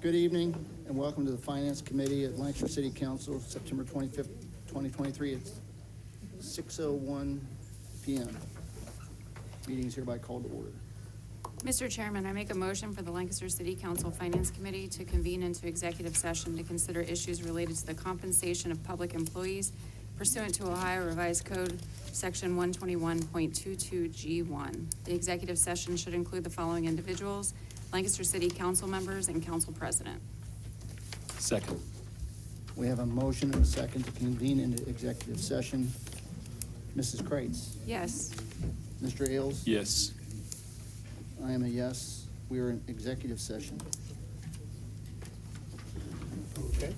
Good evening and welcome to the Finance Committee at Lancaster City Council, September 25th, 2023. It's 6:01 p.m. Meeting is hereby called to order. Mr. Chairman, I make a motion for the Lancaster City Council Finance Committee to convene into executive session to consider issues related to the compensation of public employees pursuant to Ohio Revised Code, Section 121.22G1. The executive session should include the following individuals: Lancaster City Council members and Council President. Second. We have a motion and a second to convene into executive session. Mrs. Kreitz. Yes. Mr. Ailes. Yes. I am a yes. We are in executive session. Okay.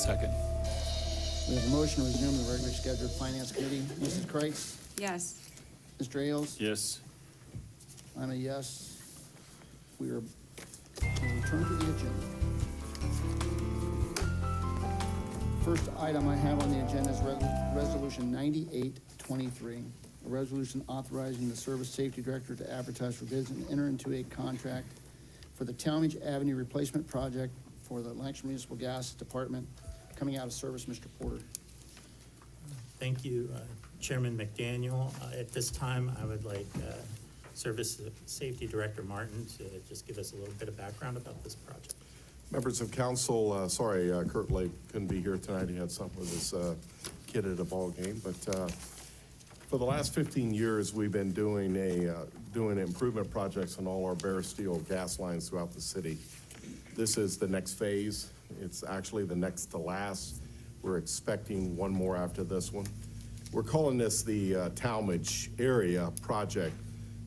Second. We have a motion to resume the regularly scheduled finance committee. Mrs. Kreitz? Yes. Mr. Ailes? Yes. I'm a yes. We'll return to the agenda. First item I have on the agenda is Resolution 9823, a resolution authorizing the Service Safety Director to advertise for bids and enter into a contract for the Talmadge Avenue Replacement Project for the Lancaster Municipal Gas Department, coming out of service. Mr. Porter. Thank you, Chairman McDaniel. At this time, I would like Service Safety Director Martin to just give us a little bit of background about this project. Members of council, sorry, Kurt Lake couldn't be here tonight. He had something with his kid at a ball game. But for the last 15 years, we've been doing improvement projects on all our bare steel gas lines throughout the city. This is the next phase. It's actually the next to last. We're expecting one more after this one. We're calling this the Talmadge area project,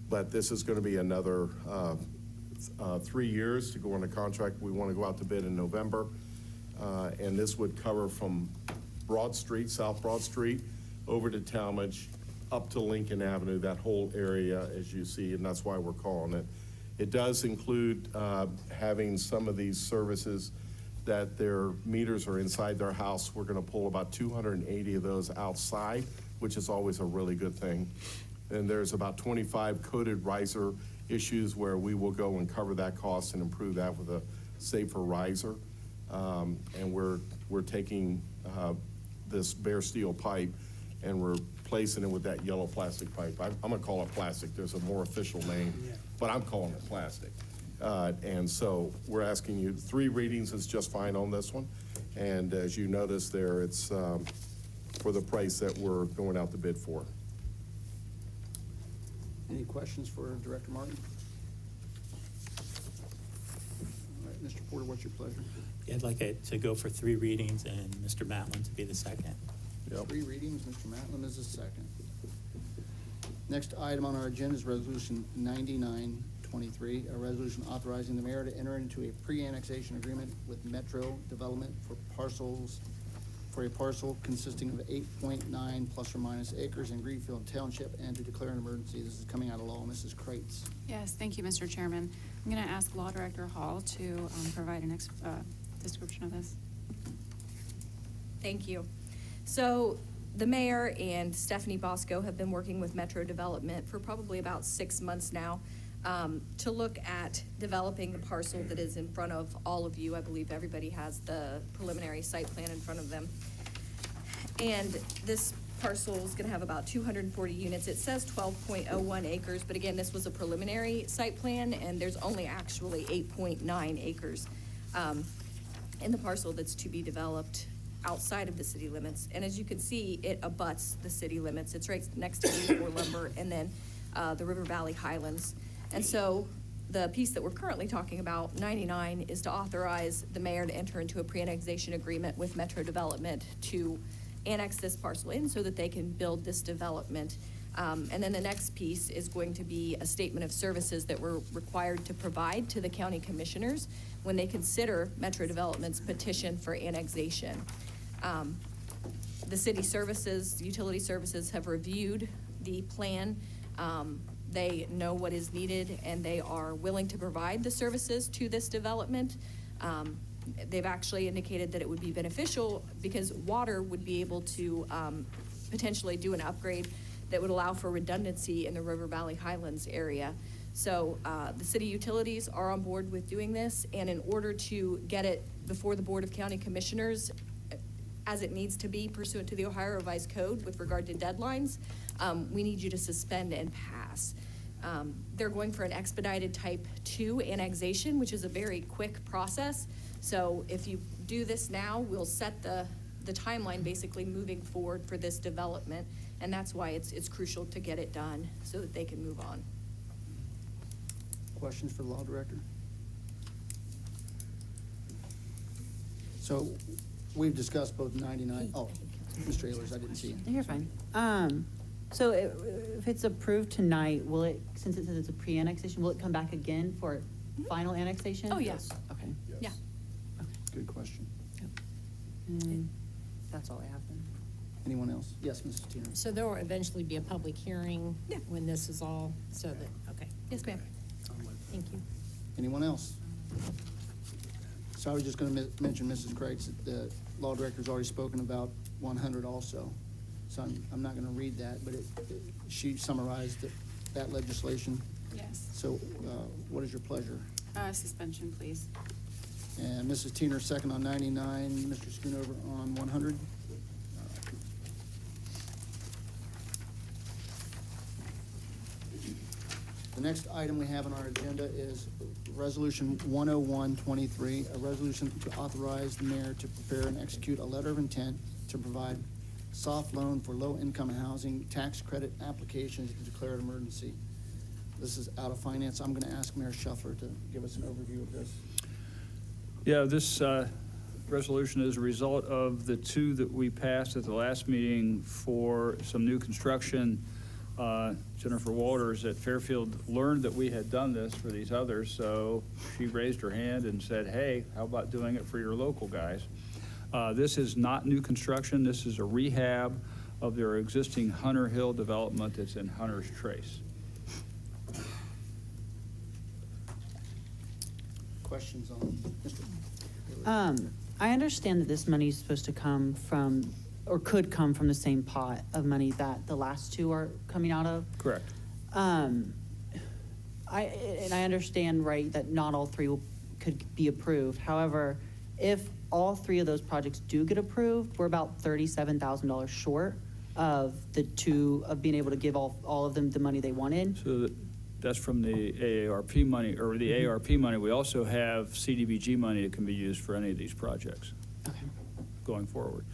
but this is going to be another 3 years to go on a contract. We want to go out to bid in November, and this would cover from Broad Street, South Broad Street, over to Talmadge, up to Lincoln Avenue, that whole area as you see, and that's why we're calling it. It does include having some of these services that their meters are inside their house. We're going to pull about 280 of those outside, which is always a really good thing. And there's about 25 coded riser issues where we will go and cover that cost and improve that with a safer riser. And we're taking this bare steel pipe and we're replacing it with that yellow plastic pipe. I'm gonna call it plastic. There's a more official name, but I'm calling it plastic. And so we're asking you, 3 readings is just fine on this one. And as you notice there, it's for the price that we're going out to bid for. Any questions for Director Martin? All right, Mr. Porter, what's your pleasure? Yeah, I'd like it to go for 3 readings and Mr. Matlin to be the second. Yep. 3 readings, Mr. Matlin is the second. Next item on our agenda is Resolution 9923, a resolution authorizing the mayor to enter into a pre-annexation agreement with Metro Development for a parcel consisting of 8.9 plus or minus acres in Greenfield Township and to declare an emergency. This is coming out of law. Mrs. Kreitz. Yes, thank you, Mr. Chairman. I'm going to ask Law Director Hall to provide an description of this. Thank you. So the mayor and Stephanie Bosco have been working with Metro Development for probably about 6 months now to look at developing the parcel that is in front of all of you. I believe everybody has the preliminary site plan in front of them. And this parcel is going to have about 240 units. It says 12.01 acres, but again, this was a preliminary site plan, and there's only actually 8.9 acres in the parcel that's to be developed outside of the city limits. And as you can see, it abuts the city limits. It's right next to E4 Lumber and then the River Valley Highlands. And so the piece that we're currently talking about, 99, is to authorize the mayor to enter into a pre-annexation agreement with Metro Development to annex this parcel in so that they can build this development. And then the next piece is going to be a statement of services that we're required to provide to the county commissioners when they consider Metro Development's petition for annexation. The city services, utility services have reviewed the plan. They know what is needed and they are willing to provide the services to this development. They've actually indicated that it would be beneficial because water would be able to potentially do an upgrade that would allow for redundancy in the River Valley Highlands area. So the city utilities are on board with doing this, and in order to get it before the Board of County Commissioners as it needs to be pursuant to the Ohio Revised Code with regard to deadlines, we need you to suspend and pass. They're going for an expedited type 2 annexation, which is a very quick process. So if you do this now, we'll set the timeline basically moving forward for this development, and that's why it's crucial to get it done so that they can move on. Questions for the law director? So we've discussed both 99, oh, Mr. Ehlers, I didn't see you. You're fine. So if it's approved tonight, will it, since it says it's a pre-annexation, will it come back again for final annexation? Oh, yes. Okay. Yeah. Good question. And That's all I have then. Anyone else? Yes, Mrs. Tiernan. So there will eventually be a public hearing Yeah. when this is all, so that, okay, Yes, ma'am. thank you. Anyone else? So I was just gonna mention, Mrs. Kreitz, that the law director's already spoken about 100 also. So I'm not gonna read that, but she summarized that legislation. Yes. So what is your pleasure? Suspension, please. And Mrs. Tiener, second on 99, Mr. Schoonover on 100. The next item we have on our agenda is Resolution 10123, a resolution to authorize the mayor to prepare and execute a letter of intent to provide soft loan for low-income housing tax credit applications to declare an emergency. This is out of finance. I'm going to ask Mayor Shuffler to give us an overview of this. Yeah, this resolution is a result of the two that we passed at the last meeting for some new construction. Jennifer Walters at Fairfield learned that we had done this for these others, so she raised her hand and said, hey, how about doing it for your local guys? This is not new construction. This is a rehab of their existing Hunter Hill development that's in Hunter's Trace. Questions on Mr. I understand that this money is supposed to come from, or could come from the same pot of money that the last two are coming out of. Correct. I understand, right, that not all three could be approved. However, if all three of those projects do get approved, we're about $37,000 short of the two, of being able to give all of them the money they wanted. So that's from the AARP money, or the AARP money. We also have CDBG money that can be used for any of these projects Okay. going forward.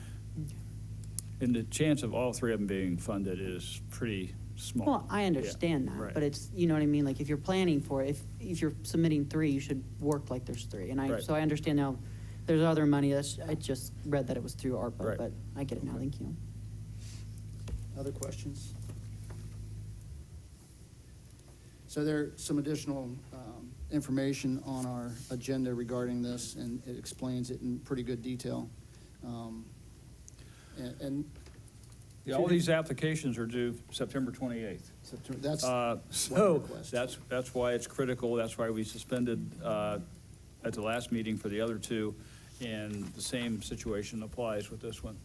And the chance of all three of them being funded is pretty small. Well, I understand Yeah, that, right. but it's, you know what I mean? Like, if you're planning for it, if you're submitting three, you should work like there's three. And Right. so I understand now, there's other money, I just read that it was through ARPA, Right. but I get it now, thank you. Other questions? So there's some additional information on our agenda regarding this, and it explains it in pretty good detail. And Yeah, all these applications are due September 28th. September, that's So request. that's why it's critical. That's why we suspended at the last meeting for the other two. And the same situation applies with this one.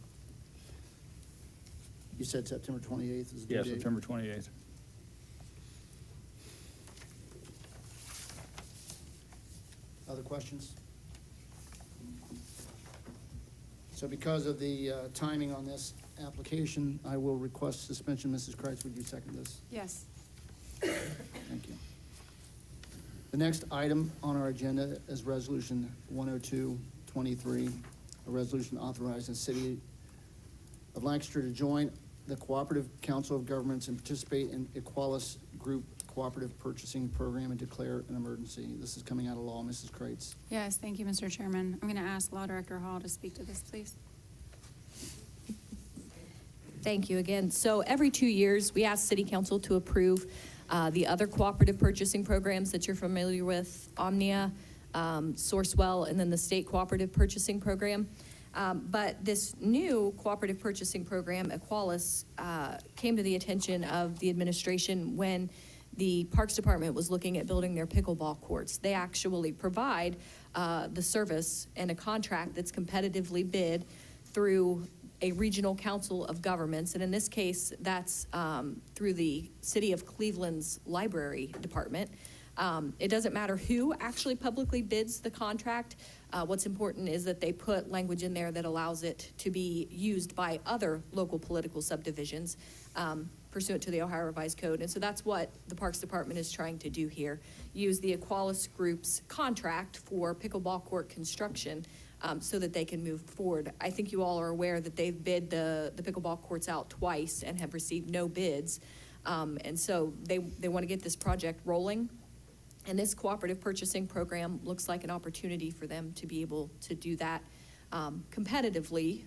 You said September 28th is the Yeah, date? September 28th. Other questions? So because of the timing on this application, I will request suspension. Mrs. Kreitz, would you second this? Yes. Thank you. The next item on our agenda is Resolution 10223, a resolution authorizing the City of Lancaster to join the Cooperative Council of Governments and participate in Equalis Group Cooperative Purchasing Program and declare an emergency. This is coming out of law. Mrs. Kreitz. Yes, thank you, Mr. Chairman. I'm going to ask Law Director Hall to speak to this, please. Thank you again. So every 2 years, we ask City Council to approve the other cooperative purchasing programs that you're familiar with, Omnia, Sourcewell, and then the State Cooperative Purchasing Program. But this new cooperative purchasing program, Equalis, came to the attention of the administration when the Parks Department was looking at building their pickleball courts. They actually provide the service and a contract that's competitively bid through a regional council of governments, and in this case, that's through the City of Cleveland's Library Department. It doesn't matter who actually publicly bids the contract. What's important is that they put language in there that allows it to be used by other local political subdivisions pursuant to the Ohio Revised Code. And so that's what the Parks Department is trying to do here, use the Equalis Group's contract for pickleball court construction so that they can move forward. I think you all are aware that they've bid the pickleball courts out twice and have received no bids. And so they want to get this project rolling. And this cooperative purchasing program looks like an opportunity for them to be able to do that competitively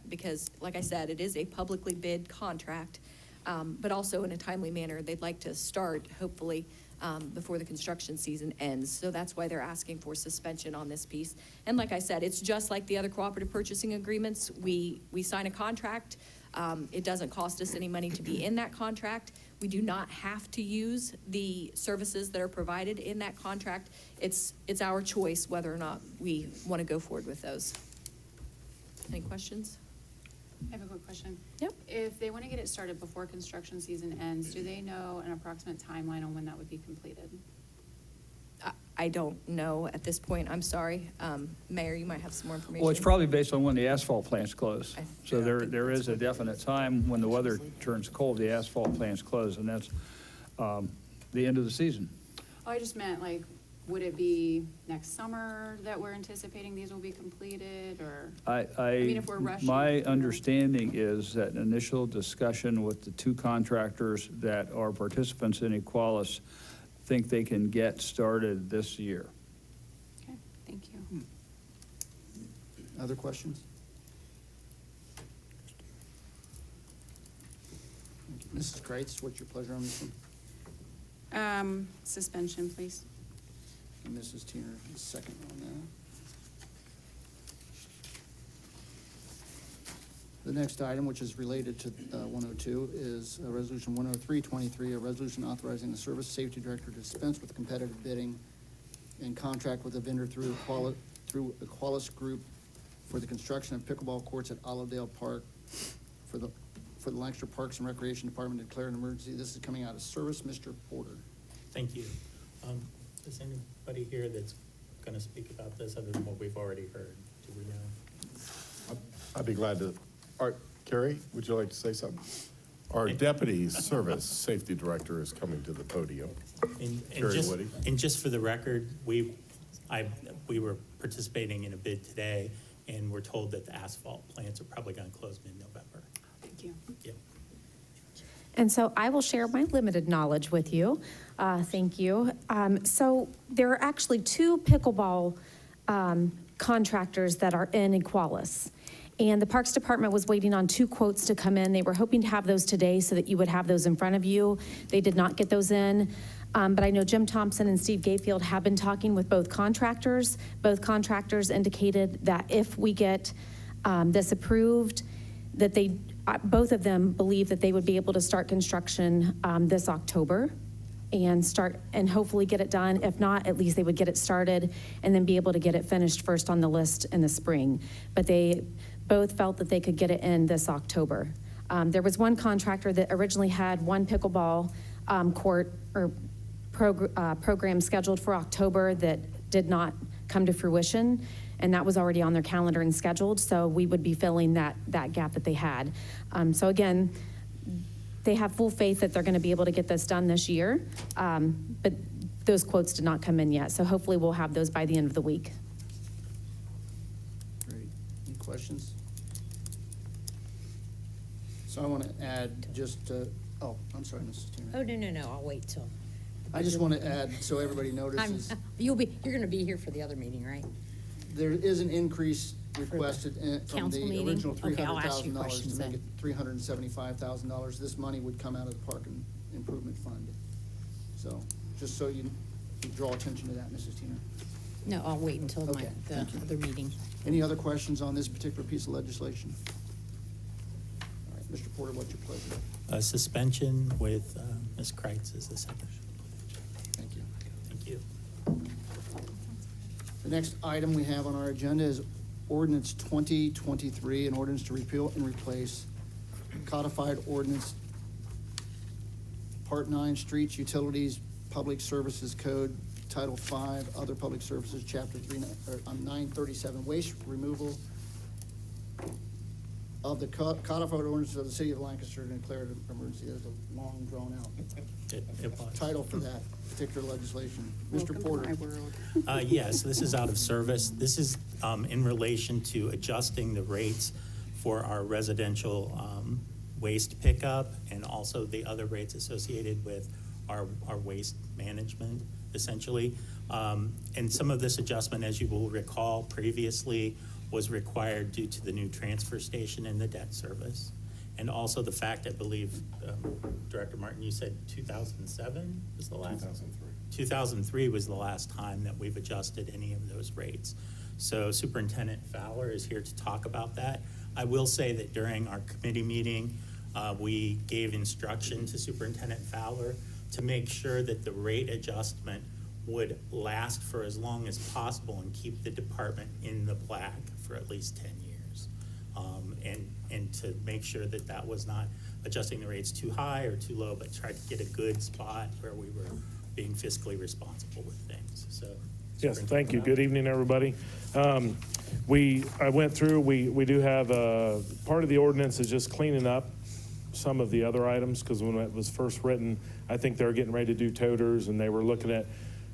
because, like I said, it is a publicly bid contract, but also in a timely manner. They'd like to start, hopefully, before the construction season ends. So that's why they're asking for suspension on this piece. And like I said, it's just like the other cooperative purchasing agreements. We sign a contract. It doesn't cost us any money to be in that contract. We do not have to use the services that are provided in that contract. It's our choice whether or not we want to go forward with those. Any questions? I have a quick question. Yep. If they want to get it started before construction season ends, do they know an approximate timeline on when that would be completed? I don't know at this point. I'm sorry. Mayor, you might have some more information. Well, it's probably based on when the asphalt plants close. I So think there is a definite time when the weather turns cold, the asphalt plants close, and that's the end of the season. Oh, I just meant, like, would it be next summer that we're anticipating these will be completed, or? I mean, if we're rushing My through- understanding is that initial discussion with the two contractors that are participants in Equalis think they can get started this year. Okay, thank you. Other questions? Thank you. Mrs. Kreitz, what's your pleasure on this one? Suspension, please. And Mrs. Teener, second on that. The next item, which is related to 102, is Resolution 10323, a resolution authorizing the Service Safety Director to dispense with competitive bidding and contract with a vendor through Equalis Group for the construction of pickleball courts at Olivedale Park for the Lancaster Parks and Recreation Department to declare an emergency. This is coming out of service. Mr. Porter. Thank you. Is anybody here that's going to speak about this other than what we've already heard? Do we know? I'd be glad to. All right, Carrie, would you like to say something? Our Deputy Service Safety Director is coming to the podium. Carrie Woody. And just for the record, we were participating in a bid today, and we're told that the asphalt plants are probably going to close mid-November. Thank you. Yep. And so I will share my limited knowledge with you. Thank you. So there are actually two pickleball contractors that are in Equalis. And the Parks Department was waiting on two quotes to come in. They were hoping to have those today so that you would have those in front of you. They did not get those in. But I know Jim Thompson and Steve Gayfield have been talking with both contractors. Both contractors indicated that if we get this approved, that both of them believe that they would be able to start construction this October and hopefully get it done. If not, at least they would get it started and then be able to get it finished first on the list in the spring. But they both felt that they could get it in this October. There was one contractor that originally had one pickleball court or program scheduled for October that did not come to fruition, and that was already on their calendar and scheduled, so we would be filling that gap that they had. So again, they have full faith that they're going to be able to get this done this year, but those quotes did not come in yet, so hopefully we'll have those by the end of the week. Great. Any questions? So I want to add just, I'm sorry, Mrs. Teener. Oh, no, I'll wait till. I just want to add, so everybody notices, You're gonna be here for the other meeting, right? there is an increase requested from council the meeting? original Okay, I'll ask you $300,000 to questions make then. it $375,000. This money would come out of the Park and Improvement Fund. So, just so you draw attention to that, Mrs. Teener. No, I'll wait until Okay, the thank you. other meeting. Any other questions on this particular piece of legislation? All right, Mr. Porter, what's your pleasure? Suspension with Ms. Kreitz as the second. Thank you. Thank you. The next item we have on our agenda is ordinance 2023, an ordinance to repeal and replace codified ordinance Part 9, Streets, Utilities, Public Services Code, Title 5, Other Public Services, Chapter 937, Waste Removal of the codified ordinance of the City of Lancaster and declare it an emergency. There's a long, drawn-out It was. title for that particular legislation. Mr. Welcome to Porter. my world. Yes, this is out of service. This is in relation to adjusting the rates for our residential waste pickup and also the other rates associated with our waste management, essentially. And some of this adjustment, as you will recall previously, was required due to the new transfer station and the debt service. And also the fact, I believe, Director Martin, you said 2007 was the last? 2003. 2003 was the last time that we've adjusted any of those rates. So Superintendent Fowler is here to talk about that. I will say that during our committee meeting, we gave instruction to Superintendent Fowler to make sure that the rate adjustment would last for as long as possible and keep the department in the black for at least 10 years. And to make sure that that was not adjusting the rates too high or too low, but tried to get a good spot where we were being fiscally responsible with things, so. Yes, thank you. Good evening, everybody. I went through, we do have, part of the ordinance is just cleaning up some of the other items, because when it was first written, I think they were getting ready to do toters, and they were looking at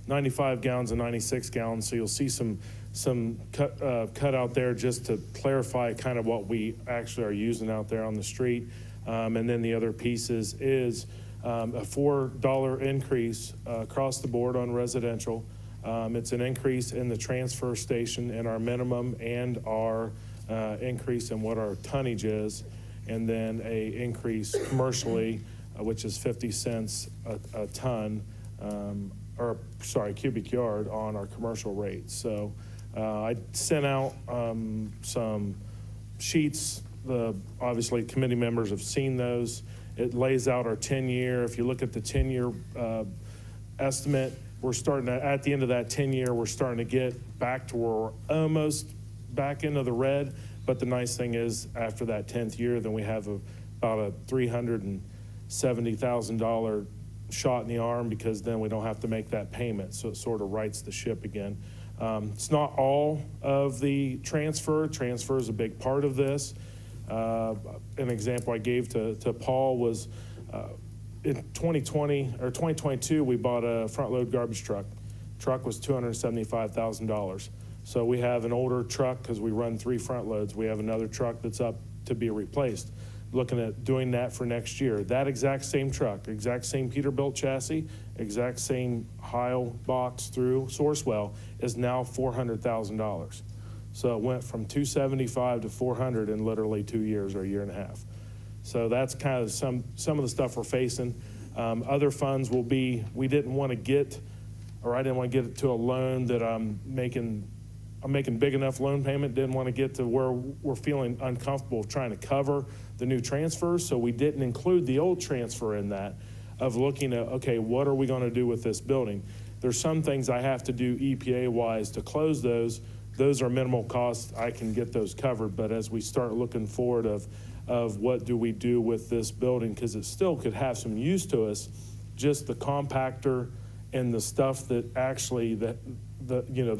95 gallons and 96 gallons, so you'll see some cut out there just to clarify kind of what we actually are using out there on the street. And then the other pieces is a $4 increase across the board on residential. It's an increase in the transfer station in our minimum and our increase in what our tonnage is, and then a increase commercially, which is 50 cents a ton, cubic yard on our commercial rates. So I sent out some sheets. Obviously, committee members have seen those. It lays out our 10-year. If you look at the 10-year estimate, we're starting to, at the end of that 10-year, we're starting to get back to where we're almost back into the red. But the nice thing is, after that 10th year, then we have about a $370,000 shot in the arm, because then we don't have to make that payment. So it sort of rights the ship again. It's not all of the transfer. Transfer is a big part of this. An example I gave to Paul was in 2020 or 2022, we bought a front load garbage truck. Truck was $275,000. So we have an older truck because we run 3 front loads. We have another truck that's up to be replaced. Looking at doing that for next year. That exact same truck, exact same Peterbilt chassis, exact same Heil box through Sourcewell is now $400,000. So it went from $275 to $400 in literally 2 years or a year and a half. So that's kind of some of the stuff we're facing. Other funds will be, I didn't want to get it to a loan that I'm making big enough loan payment, didn't want to get to where we're feeling uncomfortable trying to cover the new transfers, so we didn't include the old transfer in that, of looking at, okay, what are we going to do with this building? There's some things I have to do EPA-wise to close those. Those are minimal costs. I can get those covered, but as we start looking forward of what do we do with this building, because it still could have some use to us, just the compactor and the stuff that actually, the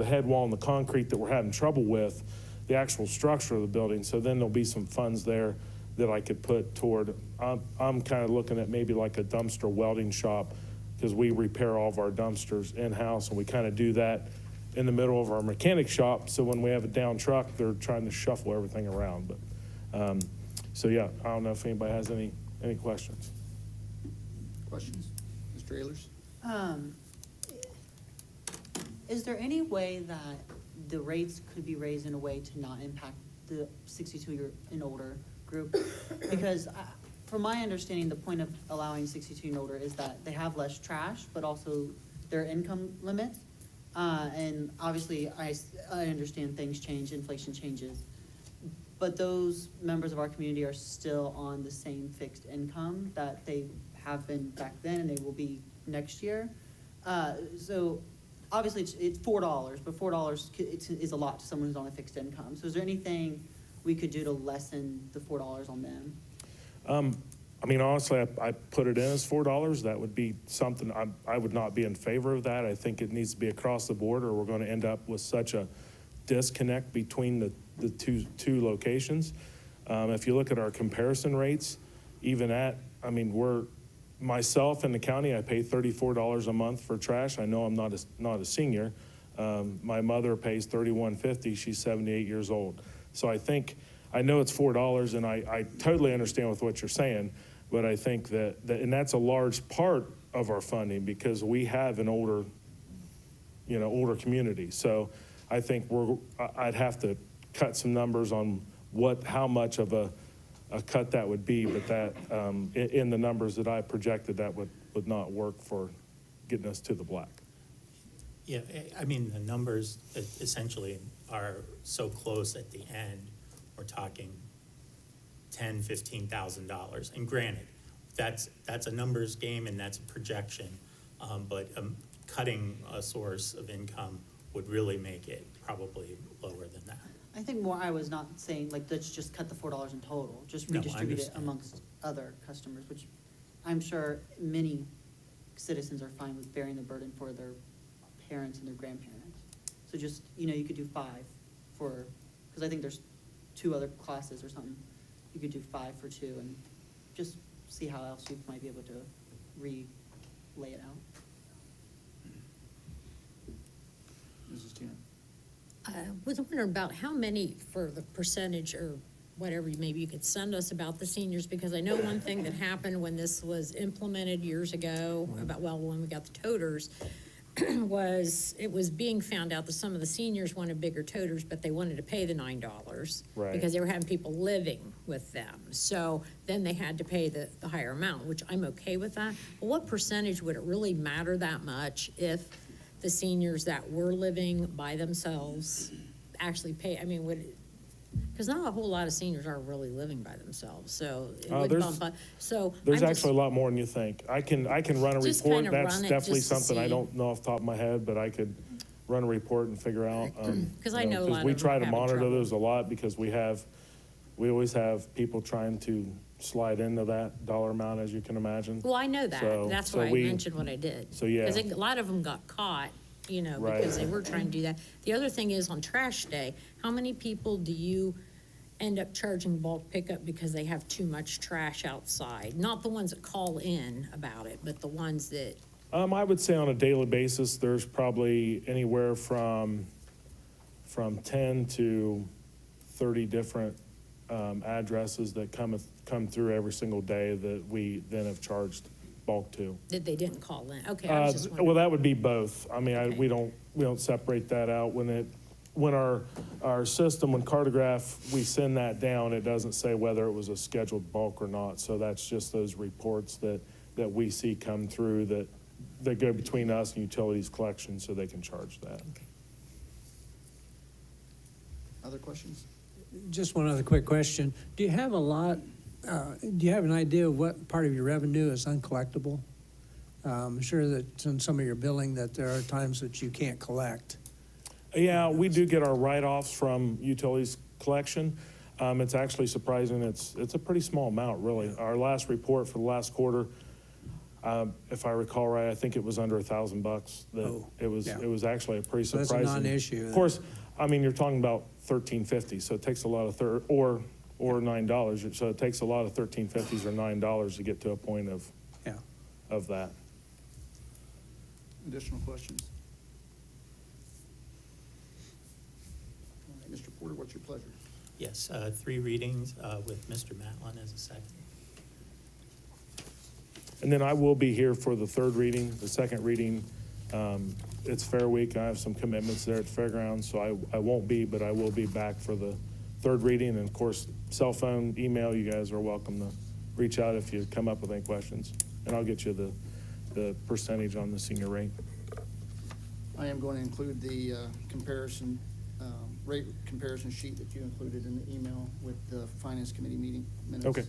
head wall and the concrete that we're having trouble with, the actual structure of the building. So then there'll be some funds there that I could put toward, I'm kind of looking at maybe like a dumpster welding shop, because we repair all of our dumpsters in-house, and we kind of do that in the middle of our mechanic shop. So when we have a down truck, they're trying to shuffle everything around. But so yeah, I don't know if anybody has any questions. Questions? Mr. Ehlers? Is there any way that the rates could be raised in a way to not impact the 62 and older group? Because from my understanding, the point of allowing 62 and older is that they have less trash, but also their income limits. And obviously, I understand things change, inflation changes. But those members of our community are still on the same fixed income that they have been back then, and they will be next year. So obviously, it's $4, but $4 is a lot to someone who's on a fixed income. So is there anything we could do to lessen the $4 on them? I mean, honestly, I put it in as $4. That would be something, I would not be in favor of that. I think it needs to be across the board, or we're going to end up with such a disconnect between the two locations. If you look at our comparison rates, myself in the county, I pay $34 a month for trash. I know I'm not a senior. My mother pays $31.50. She's 78 years old. So I know it's $4, and I totally understand with what you're saying, but I think that and that's a large part of our funding, because we have an older community. So I think I'd have to cut some numbers on how much of a cut that would be, but that in the numbers that I projected, that would not work for getting us to the black. Yeah, I mean, the numbers essentially are so close at the end, we're talking $10,000-15,000. And granted, that's a numbers game and that's a projection, but cutting a source of income would really make it probably lower than that. I think more, I was not saying, like, let's just cut the $4 in total, just No, I redistribute it understand. amongst other customers, which I'm sure many citizens are fine with bearing the burden for their parents and their grandparents. So just, you could do 5 for, because I think there's 2 other classes or something. You could do 5 for 2 and just see how else you might be able to lay it out. Mrs. Tina? I was wondering about how many, for the percentage or whatever, maybe you could send us about the seniors, because I know one thing that happened when this was implemented years ago, when we got the toters, was it was being found out that some of the seniors wanted bigger toters, but they wanted to pay the $9. Right. Because they were having people living with them. So then they had to pay the higher amount, which I'm okay with that. But what percentage would it really matter that much if the seniors that were living by themselves actually pay, I mean, because not a whole lot of seniors are really living by themselves, so it would There's- bump up, so. There's I'm just- actually a lot more than you think. I can run a Just report. kinda That's run it definitely just to something I see. don't know off the top of my head, but I could run a report and figure out. 'Cause I know a lot we of them try are to having monitor trouble. those a lot because we always have people trying to slide into that dollar amount, as you can imagine. Well, I know that, So- that's so why I we- mentioned what I did. So, yeah. Because a lot of them got caught, Right. because they were trying to do that. The other thing is on trash day, how many people do you end up charging bulk pickup because they have too much trash outside? Not the ones that call in about it, but the ones that, I would say on a daily basis, there's probably anywhere from 10 to 30 different addresses that come through every single day that we then have charged bulk to. that they didn't call in. Okay, I was just Well, wondering. that would be both. I mean, Okay. we don't separate that out. When our system, when Cartograph, we send that down, it doesn't say whether it was a scheduled bulk or not. So that's just those reports that we see come through that go between us and utilities collection, so they can charge that. Other questions? Just one other quick question. Do you have do you have an idea of what part of your revenue is uncollectible? I'm sure that in some of your billing that there are times that you can't collect. Yeah, we do get our write-offs from utilities collection. It's actually surprising. It's a pretty small amount, really. Our last report for the last quarter, if I recall right, I think it was under $1,000. Oh, It yeah. was actually a pretty So that's a surprising. non-issue. Of course, I mean, you're talking about $13.50, so it takes a lot of or $9. So it takes a lot of $13.50s or $9 to get to a point of Yeah. that. Additional questions? All right, Mr. Porter, what's your pleasure? Yes, 3 readings with Mr. Matlin as a second. And then I will be here for the third reading. The second reading, it's Fair Week. I have some commitments there at the fairgrounds, so I won't be, but I will be back for the third reading. And of course, cell phone, email, you guys are welcome to reach out if you come up with any questions. And I'll get you the percentage on the senior rate. I am going to include the rate comparison sheet that you included in the email with the Finance Committee meeting minutes. Okay.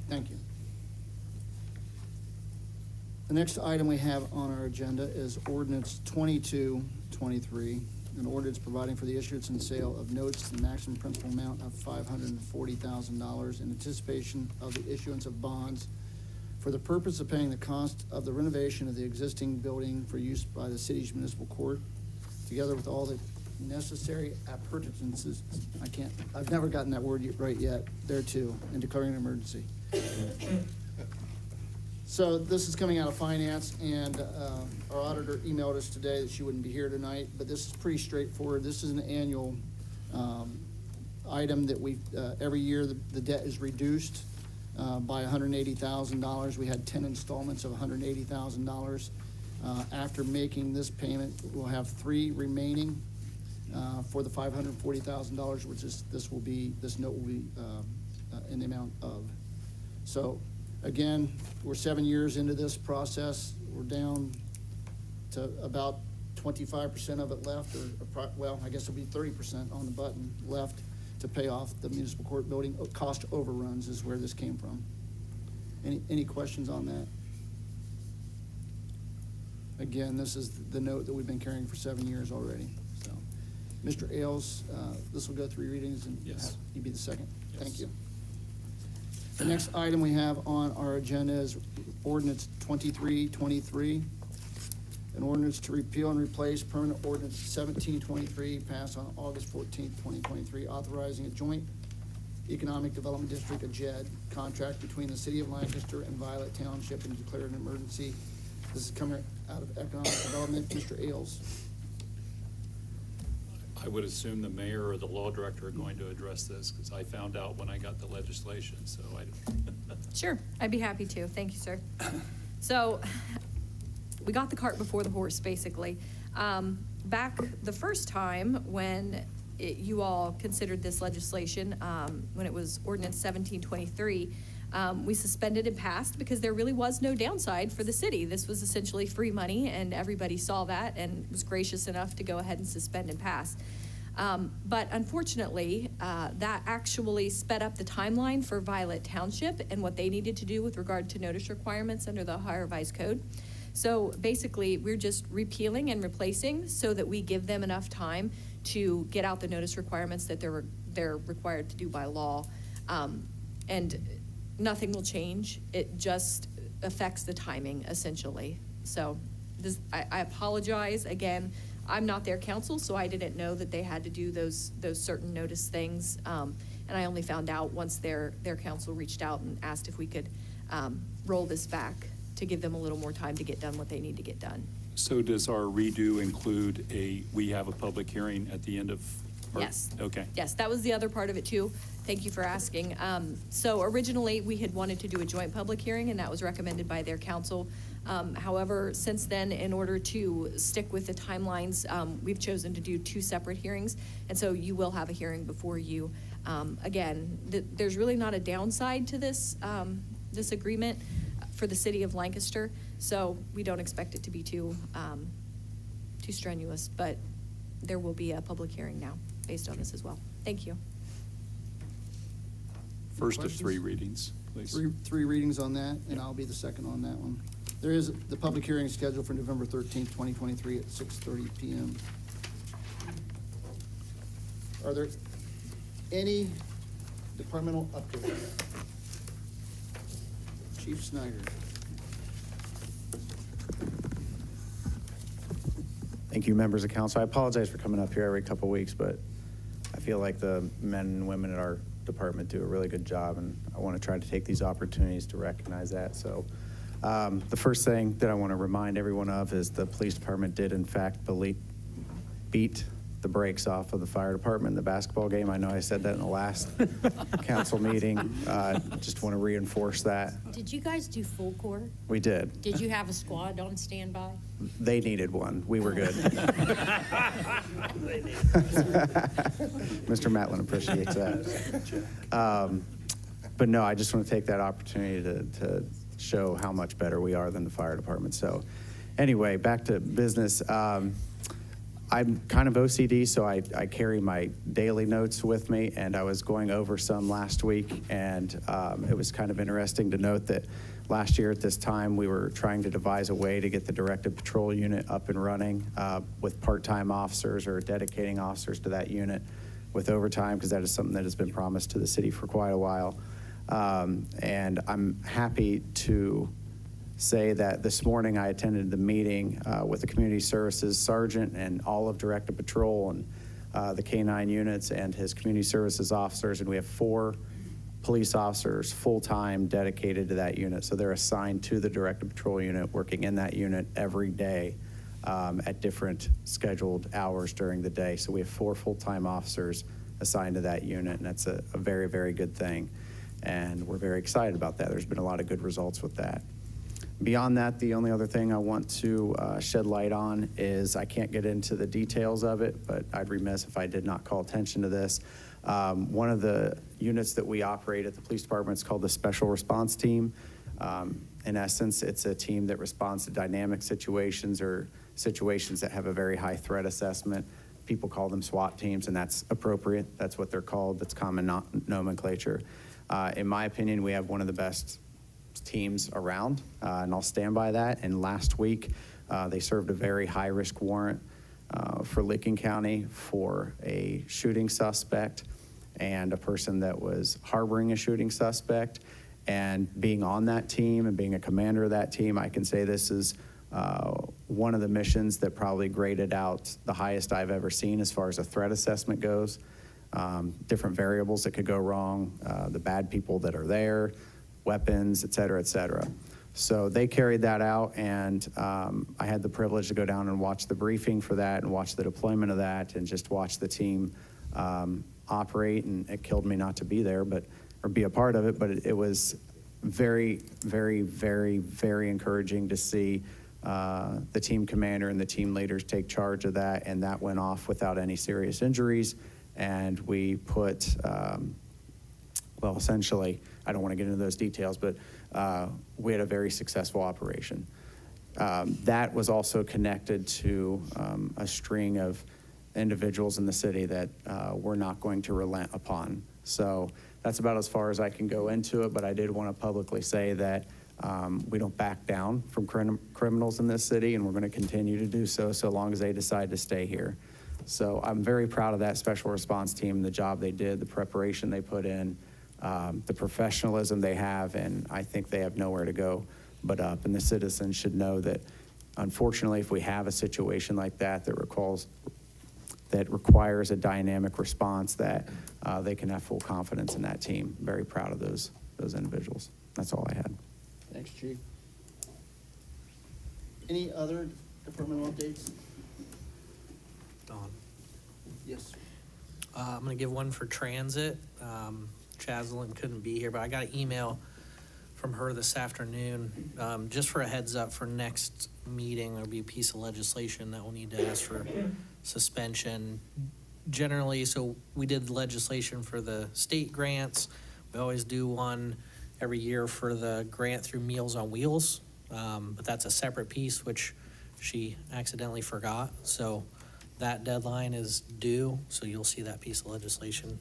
Thank you. The next item we have on our agenda is ordinance 2223, an ordinance providing for the issuance and sale of notes to the maximum principal amount of $540,000 in anticipation of the issuance of bonds for the purpose of paying the cost of the renovation of the existing building for use by the city's municipal court, together with all the necessary appurtenances, I've never gotten that word right yet, there too, and declaring an emergency. So this is coming out of finance, and our auditor emailed us today that she wouldn't be here tonight, but this is pretty straightforward. This is an annual item that every year the debt is reduced by $180,000. We had 10 installments of $180,000. After making this payment, we'll have 3 remaining for the $540,000, which is this note will be in the amount of. So again, we're 7 years into this process. We're down to about 25% of it left, well, I guess it'll be 30% on the button left to pay off the municipal court building. Cost overruns is where this came from. Any questions on that? Again, this is the note that we've been carrying for 7 years already, so. Mr. Ailes, this will go 3 readings and Yes. you be the second. Yes. Thank you. The next item we have on our agenda is ordinance 2323. An ordinance to repeal and replace permanent ordinance 1723 passed on August 14th, 2023, authorizing a joint economic development district, a JED, contract between the city of Lancaster and Violet Township and declared an emergency. This is coming out of economic development. Mr. Ailes. I would assume the mayor or the law director are going to address this, because I found out when I got the legislation, so I. Sure, I'd be happy to. Thank you, sir. So, we got the cart before the horse, basically. Back the first time when you all considered this legislation, when it was ordinance 1723, we suspended and passed because there really was no downside for the city. This was essentially free money, and everybody saw that and was gracious enough to go ahead and suspend and pass. But unfortunately, that actually sped up the timeline for Violet Township and what they needed to do with regard to notice requirements under the Ohio Revised Code. So basically, we're just repealing and replacing so that we give them enough time to get out the notice requirements that they're required to do by law. And nothing will change. It just affects the timing, essentially. So I apologize. Again, I'm not their counsel, so I didn't know that they had to do those certain notice things. And I only found out once their counsel reached out and asked if we could roll this back to give them a little more time to get done what they need to get done. So does our redo include we have a public hearing at the end of? Yes. Okay. Yes, that was the other part of it too. Thank you for asking. So originally, we had wanted to do a joint public hearing, and that was recommended by their counsel. However, since then, in order to stick with the timelines, we've chosen to do 2 separate hearings, and so you will have a hearing before you. Again, there's really not a downside to this, this agreement for the city of Lancaster, so we don't expect it to be too strenuous, but there will be a public hearing now based on this as well. Thank you. First of 3 Questions? readings, please. Three readings on that, and I'll be the second on that one. There is the public hearing scheduled for November 13th, 2023 at 6:30 PM. Are there any departmental updates? Chief Snyder. Thank you, members of council. I apologize for coming up here every couple weeks, but I feel like the men and women at our department do a really good job, and I want to try to take these opportunities to recognize that. So the first thing that I want to remind everyone of is the police department did in fact beat the brakes off of the fire department in the basketball game. I know I said that in the last council meeting. Just want to reinforce that. Did you guys do full court? We did. Did you have a squad on standby? They needed one. We were good. Mr. Matlin appreciates that. But no, I just want to take that opportunity to show how much better we are than the fire department. So anyway, back to business. I'm kind of OCD, so I carry my daily notes with me, and I was going over some last week, and it was kind of interesting to note that last year at this time, we were trying to devise a way to get the directed patrol unit up and running with part-time officers or dedicating officers to that unit with overtime, because that is something that has been promised to the city for quite a while. And I'm happy to say that this morning I attended the meeting with the community services sergeant and all of directed patrol and the K-9 units and his community services officers, and we have 4 police officers full-time dedicated to that unit. So they're assigned to the directed patrol unit, working in that unit every day at different scheduled hours during the day. So we have 4 full-time officers assigned to that unit, and that's a very, very good thing. And we're very excited about that. There's been a lot of good results with that. Beyond that, the only other thing I want to shed light on is I can't get into the details of it, but I'd remiss if I did not call attention to this. One of the units that we operate at the police department is called the Special Response Team. In essence, it's a team that responds to dynamic situations or situations that have a very high threat assessment. People call them SWAT teams, and that's appropriate. That's what they're called. That's common nomenclature. In my opinion, we have one of the best teams around, and I'll stand by that. And last week, they served a very high-risk warrant for Licking County for a shooting suspect and a person that was harboring a shooting suspect. And being on that team and being a commander of that team, I can say this is one of the missions that probably graded out the highest I've ever seen as far as a threat assessment goes. Different variables that could go wrong, the bad people that are there, weapons, et cetera, et cetera. So they carried that out, and I had the privilege to go down and watch the briefing for that and watch the deployment of that and just watch the team operate. And it killed me not to be there, or be a part of it, but it was very, very, very, very encouraging to see the team commander and the team leaders take charge of that, and that went off without any serious injuries. And we put, well, essentially, I don't want to get into those details, but we had a very successful operation. That was also connected to a string of individuals in the city that we're not going to relent upon. So that's about as far as I can go into it, but I did want to publicly say that we don't back down from criminals in this city, and we're going to continue to do so long as they decide to stay here. So I'm very proud of that special response team, the job they did, the preparation they put in, the professionalism they have, and I think they have nowhere to go but up. And the citizens should know that, unfortunately, if we have a situation like that that requires a dynamic response, that they can have full confidence in that team. Very proud of those individuals. That's all I had. Thanks, Chief. Any other departmental updates? Don. Yes. I'm going to give one for transit. Chaslin couldn't be here, but I got an email from her this afternoon. Just for a heads up, for next meeting, there'll be a piece of legislation that we'll need to ask for suspension. Generally, so we did the legislation for the state grants. We always do one every year for the grant through Meals on Wheels, but that's a separate piece, which she accidentally forgot. So that deadline is due, so you'll see that piece of legislation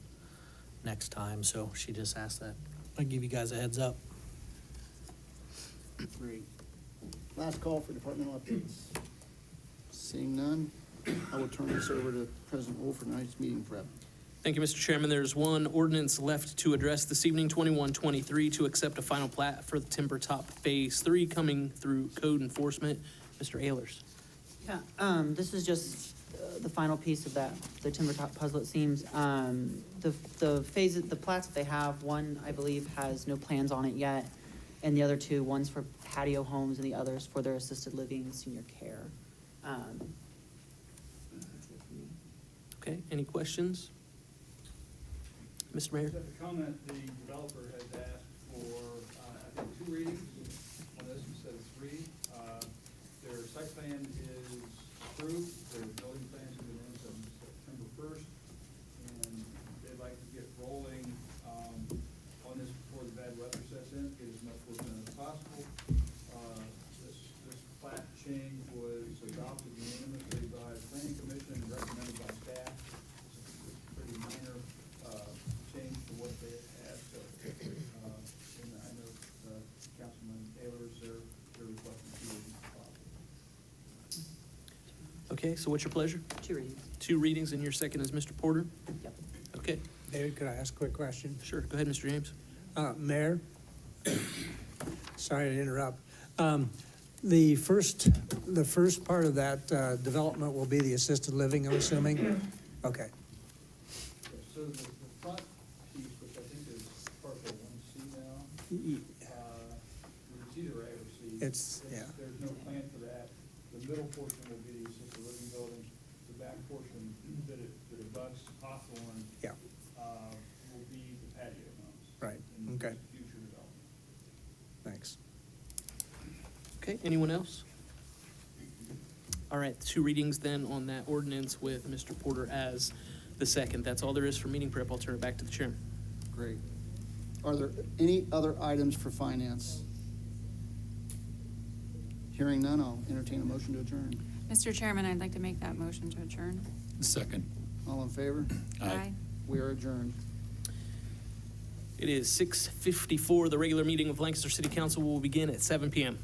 next time. So she just asked that I give you guys a heads up. Great. Last call for departmental updates. Seeing none, I will turn this over to President Wolf for tonight's meeting prep. Thank you, Mr. Chairman. There's one ordinance left to address this evening, 2123, to accept a final plat for the Timber Top Phase 3 coming through code enforcement. Mr. Ehlers. Yeah, this is just the final piece of the timber top puzzle, it seems. The phases, the plats that they have, one, I believe, has no plans on it yet, and the other two, one's for patio homes and the other's for their assisted living and senior care. That's it for me. Okay, any questions? Mr. Mayor? Just a comment, the developer has asked for, I think, 2 readings on this instead of 3. Their site plan is approved, their building plans have been in since September 1st, and they'd like to get rolling on this before the bad weather sets in, get as much work done as possible. This plat change was adopted unanimously by the planning commission and recommended by staff. It's a pretty minor change to what they had, so, and I know Councilman Taylor's, they're requesting 2 readings as possible. Okay, so what's your pleasure? 2 readings. 2 readings, and your second is Mr. Porter? Yep. Okay, David, could I ask a quick question? sure. Go ahead, Mr. James. Mayor, sorry to interrupt. The first part of that development will be the assisted living, I'm assuming? Okay. So the front piece, which I think is parcel 1C now, it's either A or C. It's, yeah. There's no plan for that. The middle portion will be the assisted living building. The back portion that abuts Hawthorne Yeah, will be the patio homes. right, in okay, future development. thanks. Okay, anyone else? All right, 2 readings then on that ordinance with Mr. Porter as the second. That's all there is for meeting prep. I'll turn it back to the chairman. Great. Are there any other items for finance? Hearing none, I'll entertain a motion to adjourn. Mr. Chairman, I'd like to make that motion to adjourn. Second. All in favor? Aye. We are adjourned. It is 6:54. The regular meeting of Lancaster City Council will begin at 7 p.m.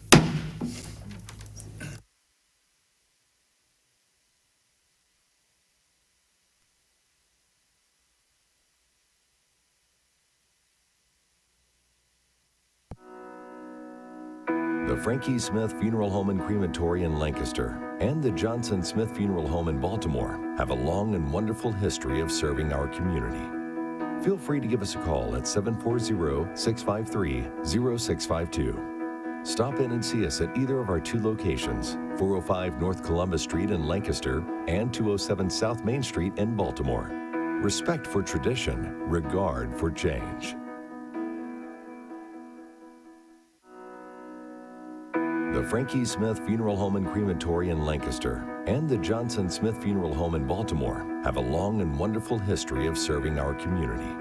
The Frankie Smith Funeral Home and Crematory in Lancaster and the Johnson Smith Funeral Home in Baltimore have a long and wonderful history of serving our community. Feel free to give us a call at 740-653-0652. Stop in and see us at either of our two locations, 405 North Columbus Street in Lancaster and 207 South Main Street in Baltimore. Respect for tradition, regard for change. The Frankie Smith Funeral Home and Crematory in Lancaster and the Johnson Smith Funeral Home in Baltimore have a long and wonderful history of serving our community.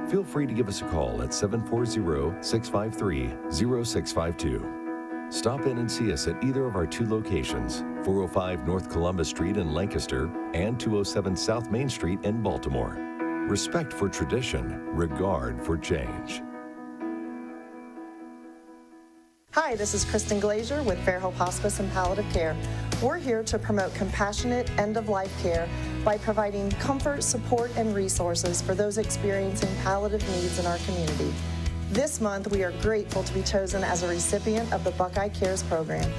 Feel free to give us a call at 740-653-0652. Stop in and see us at either of our two locations, 405 North Columbus Street in Lancaster and 207 South Main Street in Baltimore. Respect for tradition, regard for change. Hi, this is Kristen Glazier with Fairhope Hospice and Palliative Care. We're here to promote compassionate end-of-life care by providing comfort, support, and resources for those experiencing palliative needs in our community. This month, we are grateful to be chosen as a recipient of the Buckeye Cares program.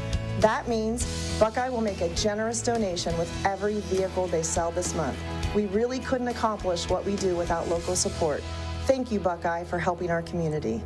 That means Buckeye will make a generous donation with every vehicle they sell this month. We really couldn't accomplish what we do without local support. Thank you, Buckeye, for helping our community.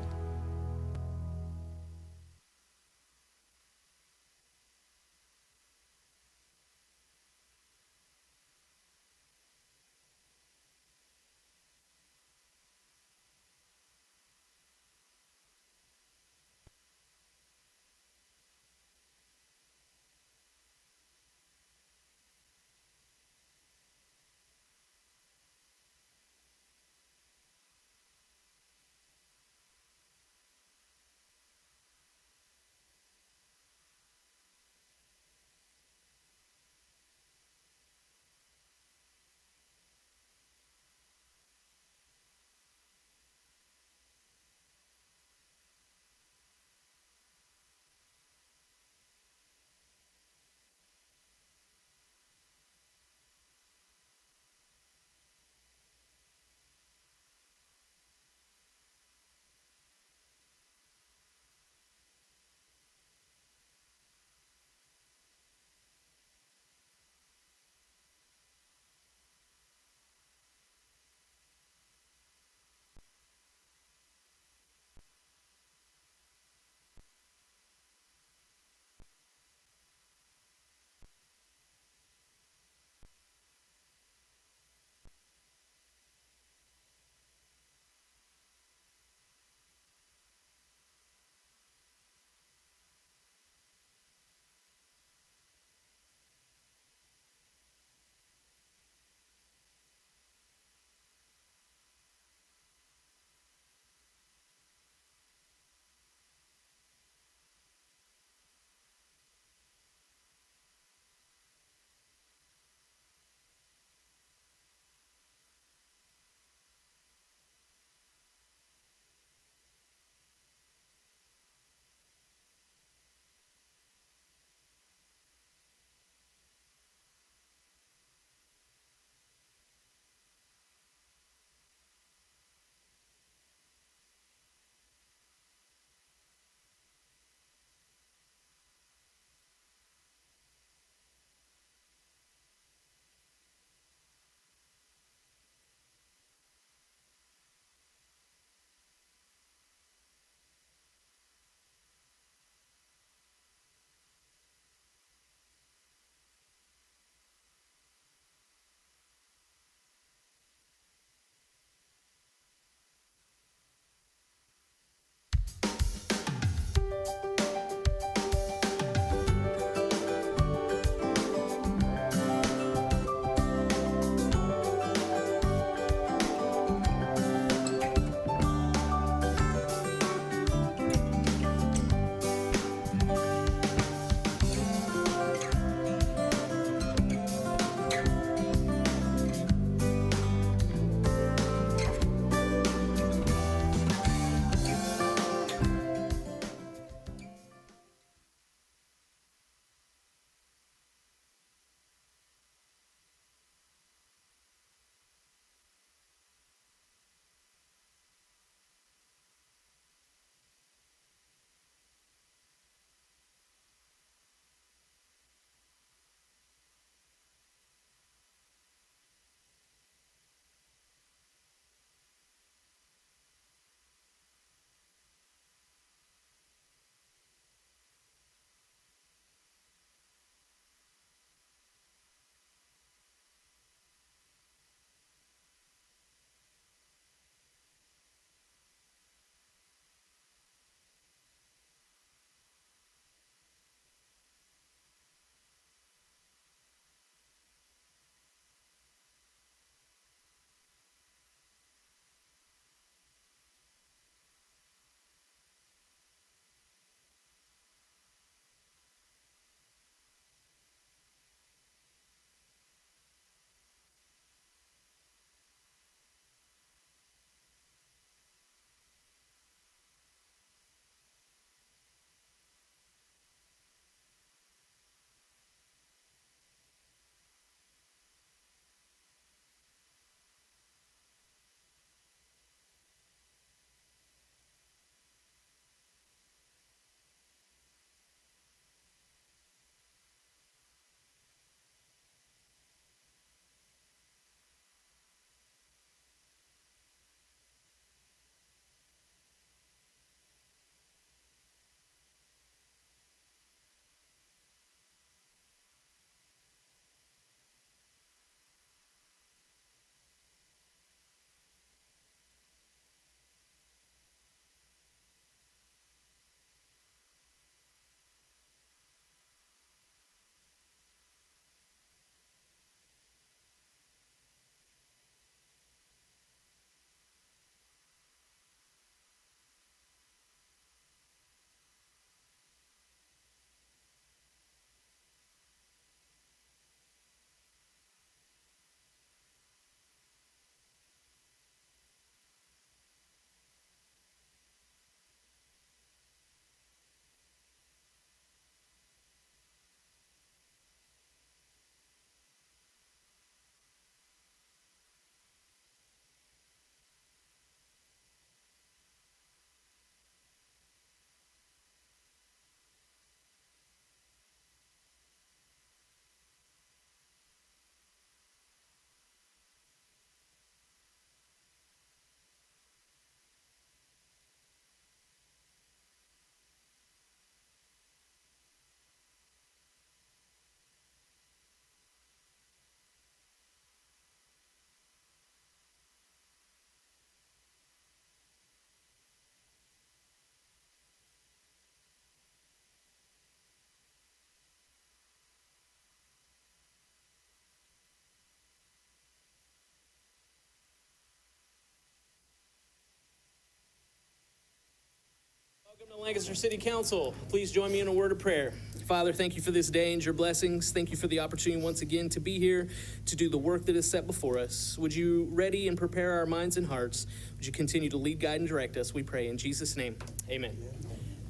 Welcome to Lancaster City Council. Please join me in a word of prayer. Father, thank you for this day and your blessings. Thank you for the opportunity once again to be here to do the work that is set before us. Would you ready and prepare our minds and hearts? Would you continue to lead, guide, and direct us? We pray in Jesus' name. Amen.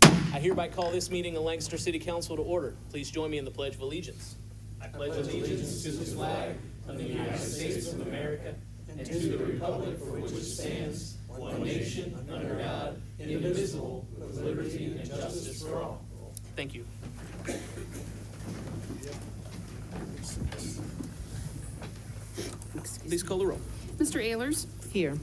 I hereby call this meeting of Lancaster City Council to order. Please join me in the Pledge of Allegiance. I pledge allegiance to the flag of the United States of America and to the republic for which it stands, one nation, under God, indivisible, with liberty and justice for all. Thank you. Please call the roll. Mr. Ayers? Here.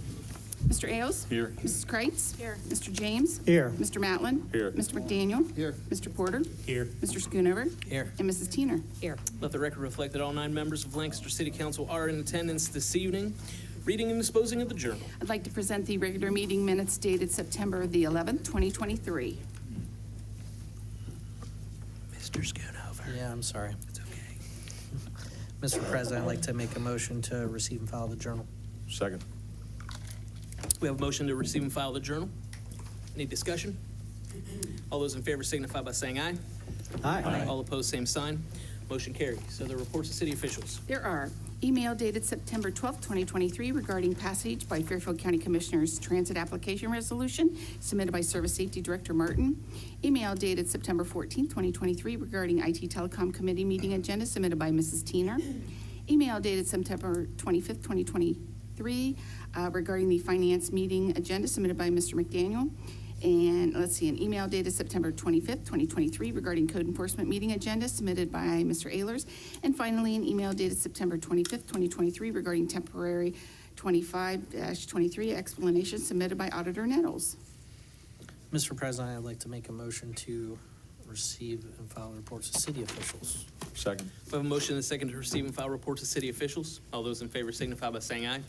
Mr. Ailes? Here. Mrs. Kreitz? Here. Mr. James? Here. Mr. Matlin? Here. Mr. McDaniel? Here. Mr. Porter? Here. Mr. Schoonover? Here. And Mrs. Teener? Here. Let the record reflect that all 9 members of Lancaster City Council are in attendance this evening. Reading and disposing of the journal. I'd like to present the regular meeting minutes dated September the 11th, 2023. Mr. Schoonover. Yeah, I'm sorry. It's okay. Mr. President, I'd like to make a motion to receive and file the journal. Second. We have a motion to receive and file the journal. Any discussion? All those in favor signify by saying aye. Aye. All opposed, same sign. Motion carries. So the reports of city officials. There are email dated September 12th, 2023 regarding passage by Fairfield County Commissioners Transit Application Resolution submitted by Service Safety Director Martin. Email dated September 14th, 2023 regarding IT Telecom Committee meeting agenda submitted by Mrs. Teener. Email dated September 25th, 2023 regarding the finance meeting agenda submitted by Mr. McDaniel. And let's see, an email dated September 25th, 2023 regarding code enforcement meeting agenda submitted by Mr. Ayers. And finally, an email dated September 25th, 2023 regarding temporary 25-23 explanation submitted by Auditor Nettles. Mr. President, I'd like to make a motion to receive and file reports of city officials. Second. We have a motion and a second to receive and file reports of city officials. All those in favor signify by saying aye.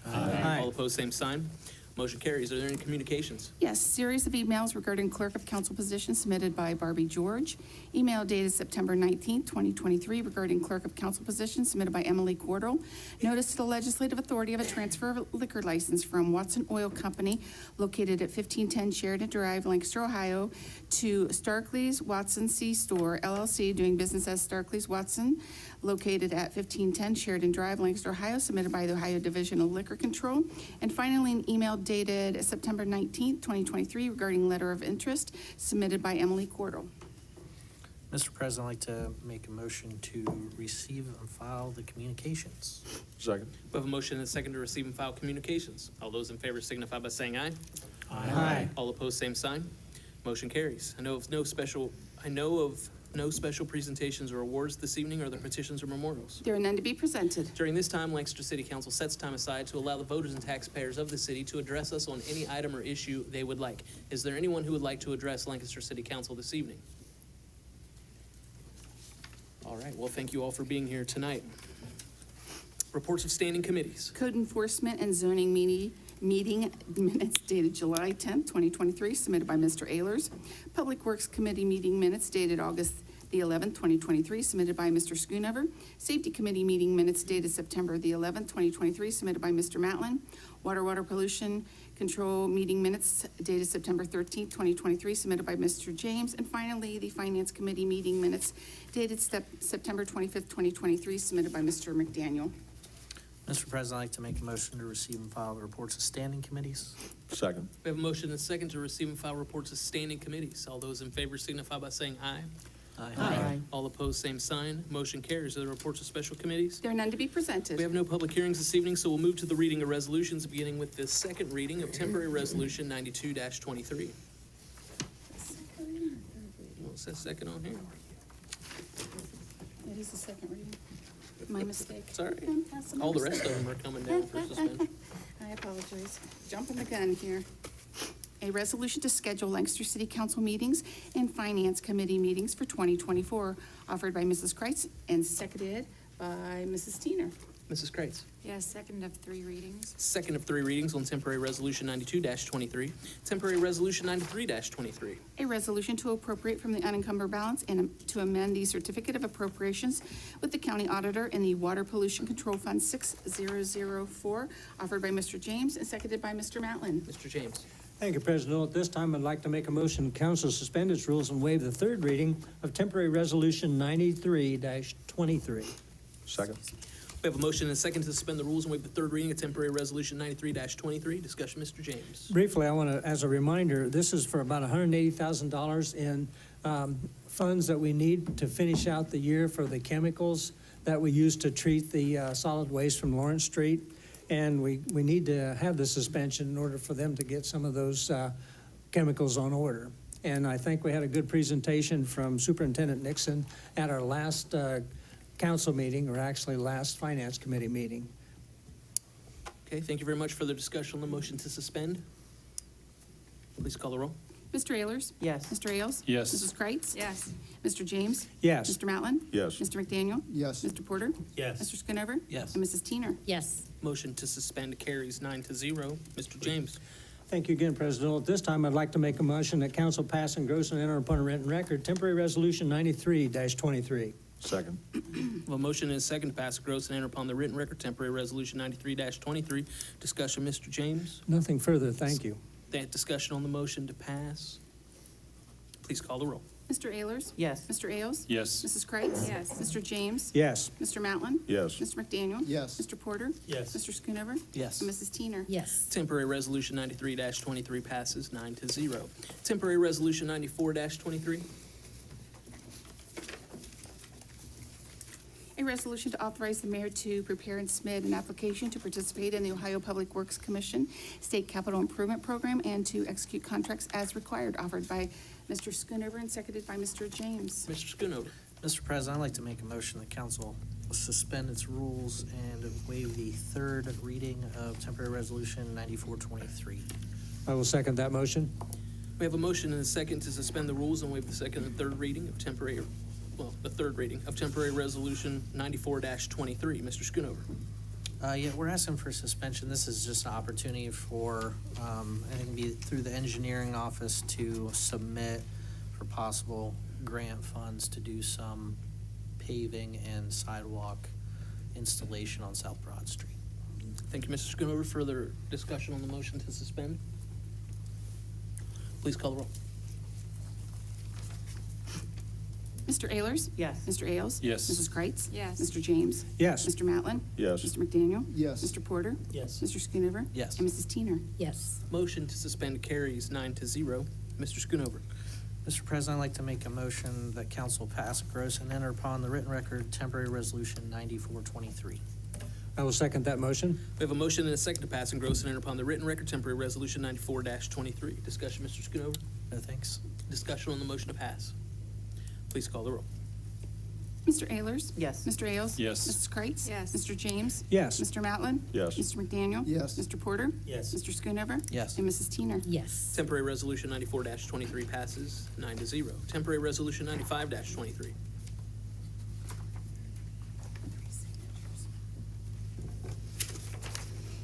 Aye. All opposed, same sign. Motion carries. Are there any communications? Yes, series of emails regarding clerk of council position submitted by Barbie George. Email dated September 19th, 2023 regarding clerk of council position submitted by Emily Cordell. Notice to the legislative authority of a transfer of a liquor license from Watson Oil Company located at 1510 Sheridan Drive, Lancaster, Ohio, to Starkleys Watson C Store LLC doing business as Starkleys Watson, located at 1510 Sheridan Drive, Lancaster, Ohio, submitted by the Ohio Division of Liquor Control. And finally, an email dated September 19th, 2023 regarding letter of interest submitted by Emily Cordell. Mr. President, I'd like to make a motion to receive and file the communications. Second. We have a motion and a second to receive and file communications. All those in favor signify by saying aye. Aye. All opposed, same sign. Motion carries. I know of no special presentations or awards this evening. Are there petitions or memorials? There are none to be presented. During this time, Lancaster City Council sets time aside to allow the voters and taxpayers of the city to address us on any item or issue they would like. Is there anyone who would like to address Lancaster City Council this evening? All right, well, thank you all for being here tonight. Reports of standing committees. Code enforcement and zoning meeting minutes dated July 10th, 2023, submitted by Mr. Ayers. Public Works Committee meeting minutes dated August the 11th, 2023, submitted by Mr. Schoonover. Safety Committee meeting minutes dated September the 11th, 2023, submitted by Mr. Matlin. Water Pollution Control meeting minutes dated September 13th, 2023, submitted by Mr. James. And finally, the Finance Committee meeting minutes dated September 25th, 2023, submitted by Mr. McDaniel. Mr. President, I'd like to make a motion to receive and file the reports of standing committees. Second. We have a motion and a second to receive and file reports of standing committees. All those in favor signify by saying aye. Aye. All opposed, same sign. Motion carries. Are there reports of special committees? There are none to be presented. We have no public hearings this evening, so we'll move to the reading of resolutions, beginning with the second reading of temporary resolution 92-23. Well, it says second on here. It is the second reading. My mistake. It's all right. All the rest of them are coming down for suspension. I apologize. Jumping the gun here. A resolution to schedule Lancaster City Council meetings and Finance Committee meetings for 2024, offered by Mrs. Kreitz and seconded by Mrs. Teener. Mrs. Kreitz. Yes, second of three readings. Second of three readings on temporary resolution 92-23, temporary resolution 93-23. A resolution to appropriate from the unencumbered balance and to amend the certificate of appropriations with the county auditor in the Water Pollution Control Fund 6004, offered by Mr. James and seconded by Mr. Matlin. Mr. James. Thank you, President. At this time, I'd like to make a motion, council suspend its rules and waive the third reading of temporary resolution 93-23. Second. We have a motion and a second to suspend the rules and waive the third reading of temporary resolution 93-23. Discussion, Mr. James. Briefly, I want to, as a reminder, this is for about $180,000 in funds that we need to finish out the year for the chemicals that we use to treat the solid waste from Lawrence Street. And we need to have the suspension in order for them to get some of those chemicals on order. And I think we had a good presentation from Superintendent Nixon at our last council meeting, or actually last Finance Committee meeting. Okay, thank you very much for the discussion on the motion to suspend. Please call the roll. Mr. Ayers? Yes. Mr. Ailes? Yes. Mrs. Kreitz? Yes. Mr. James? Yes. Mr. Matlin? Yes. Mr. McDaniel? Yes. Mr. Porter? Yes. Mr. Schoonover? Yes. And Mrs. Teener? Yes. Motion to suspend carries 9-0. Mr. James. Thank you again, President. At this time, I'd like to make a motion that council pass, engross, and enter upon a written record temporary resolution 93-23. Second. We have a motion and a second to pass, gross, and enter upon the written record temporary resolution 93-23. Discussion, Mr. James. Nothing further, thank you. That discussion on the motion to pass. Please call the roll. Mr. Ayers? Yes. Mr. Ailes? Yes. Mrs. Kreitz? Yes. Mr. James? Yes. Mr. Matlin? Yes. Mr. McDaniel? Yes. Mr. Porter? Yes. Mr. Schoonover? Yes. And Mrs. Teener? Yes. Temporary resolution 93-23 passes 9-0. Temporary resolution 94-23. A resolution to authorize the mayor to prepare and submit an application to participate in the Ohio Public Works Commission State Capital Improvement Program and to execute contracts as required, offered by Mr. Schoonover and seconded by Mr. James. Mr. Schoonover. Mr. President, I'd like to make a motion that council suspend its rules and waive the third reading of temporary resolution 94-23. I will second that motion. We have a motion and a second to suspend the rules and waive the second and third reading of the third reading of temporary resolution 94-23. Mr. Schoonover. Yeah, we're asking for suspension. This is just an opportunity for, it can be through the engineering office to submit for possible grant funds to do some paving and sidewalk installation on South Broad Street. Thank you, Mr. Schoonover. Further discussion on the motion to suspend? Please call the roll. Mr. Ayers? Yes. Mr. Ailes? Yes. Mrs. Kreitz? Yes. Mr. James? Yes. Mr. Matlin? Yes. Mr. McDaniel? Yes. Mr. Porter? Yes. Mr. Schoonover? Yes. And Mrs. Teener? Yes. Motion to suspend carries 9-0. Mr. Schoonover. Mr. President, I'd like to make a motion that council pass, gross, and enter upon the written record temporary resolution 94-23. I will second that motion. We have a motion and a second to pass and gross and enter upon the written record temporary resolution 94-23. Discussion, Mr. Schoonover. No thanks. Discussion on the motion to pass. Please call the roll. Mr. Ayers? Yes. Mr. Ailes? Yes. Mrs. Kreitz? Yes. Mr. James? Yes. Mr. Matlin? Yes. Mr. McDaniel? Yes. Mr. Porter? Yes. Mr. Schoonover? Yes. And Mrs. Teener? Yes. Temporary resolution 94-23 passes 9-0. Temporary resolution 95-23.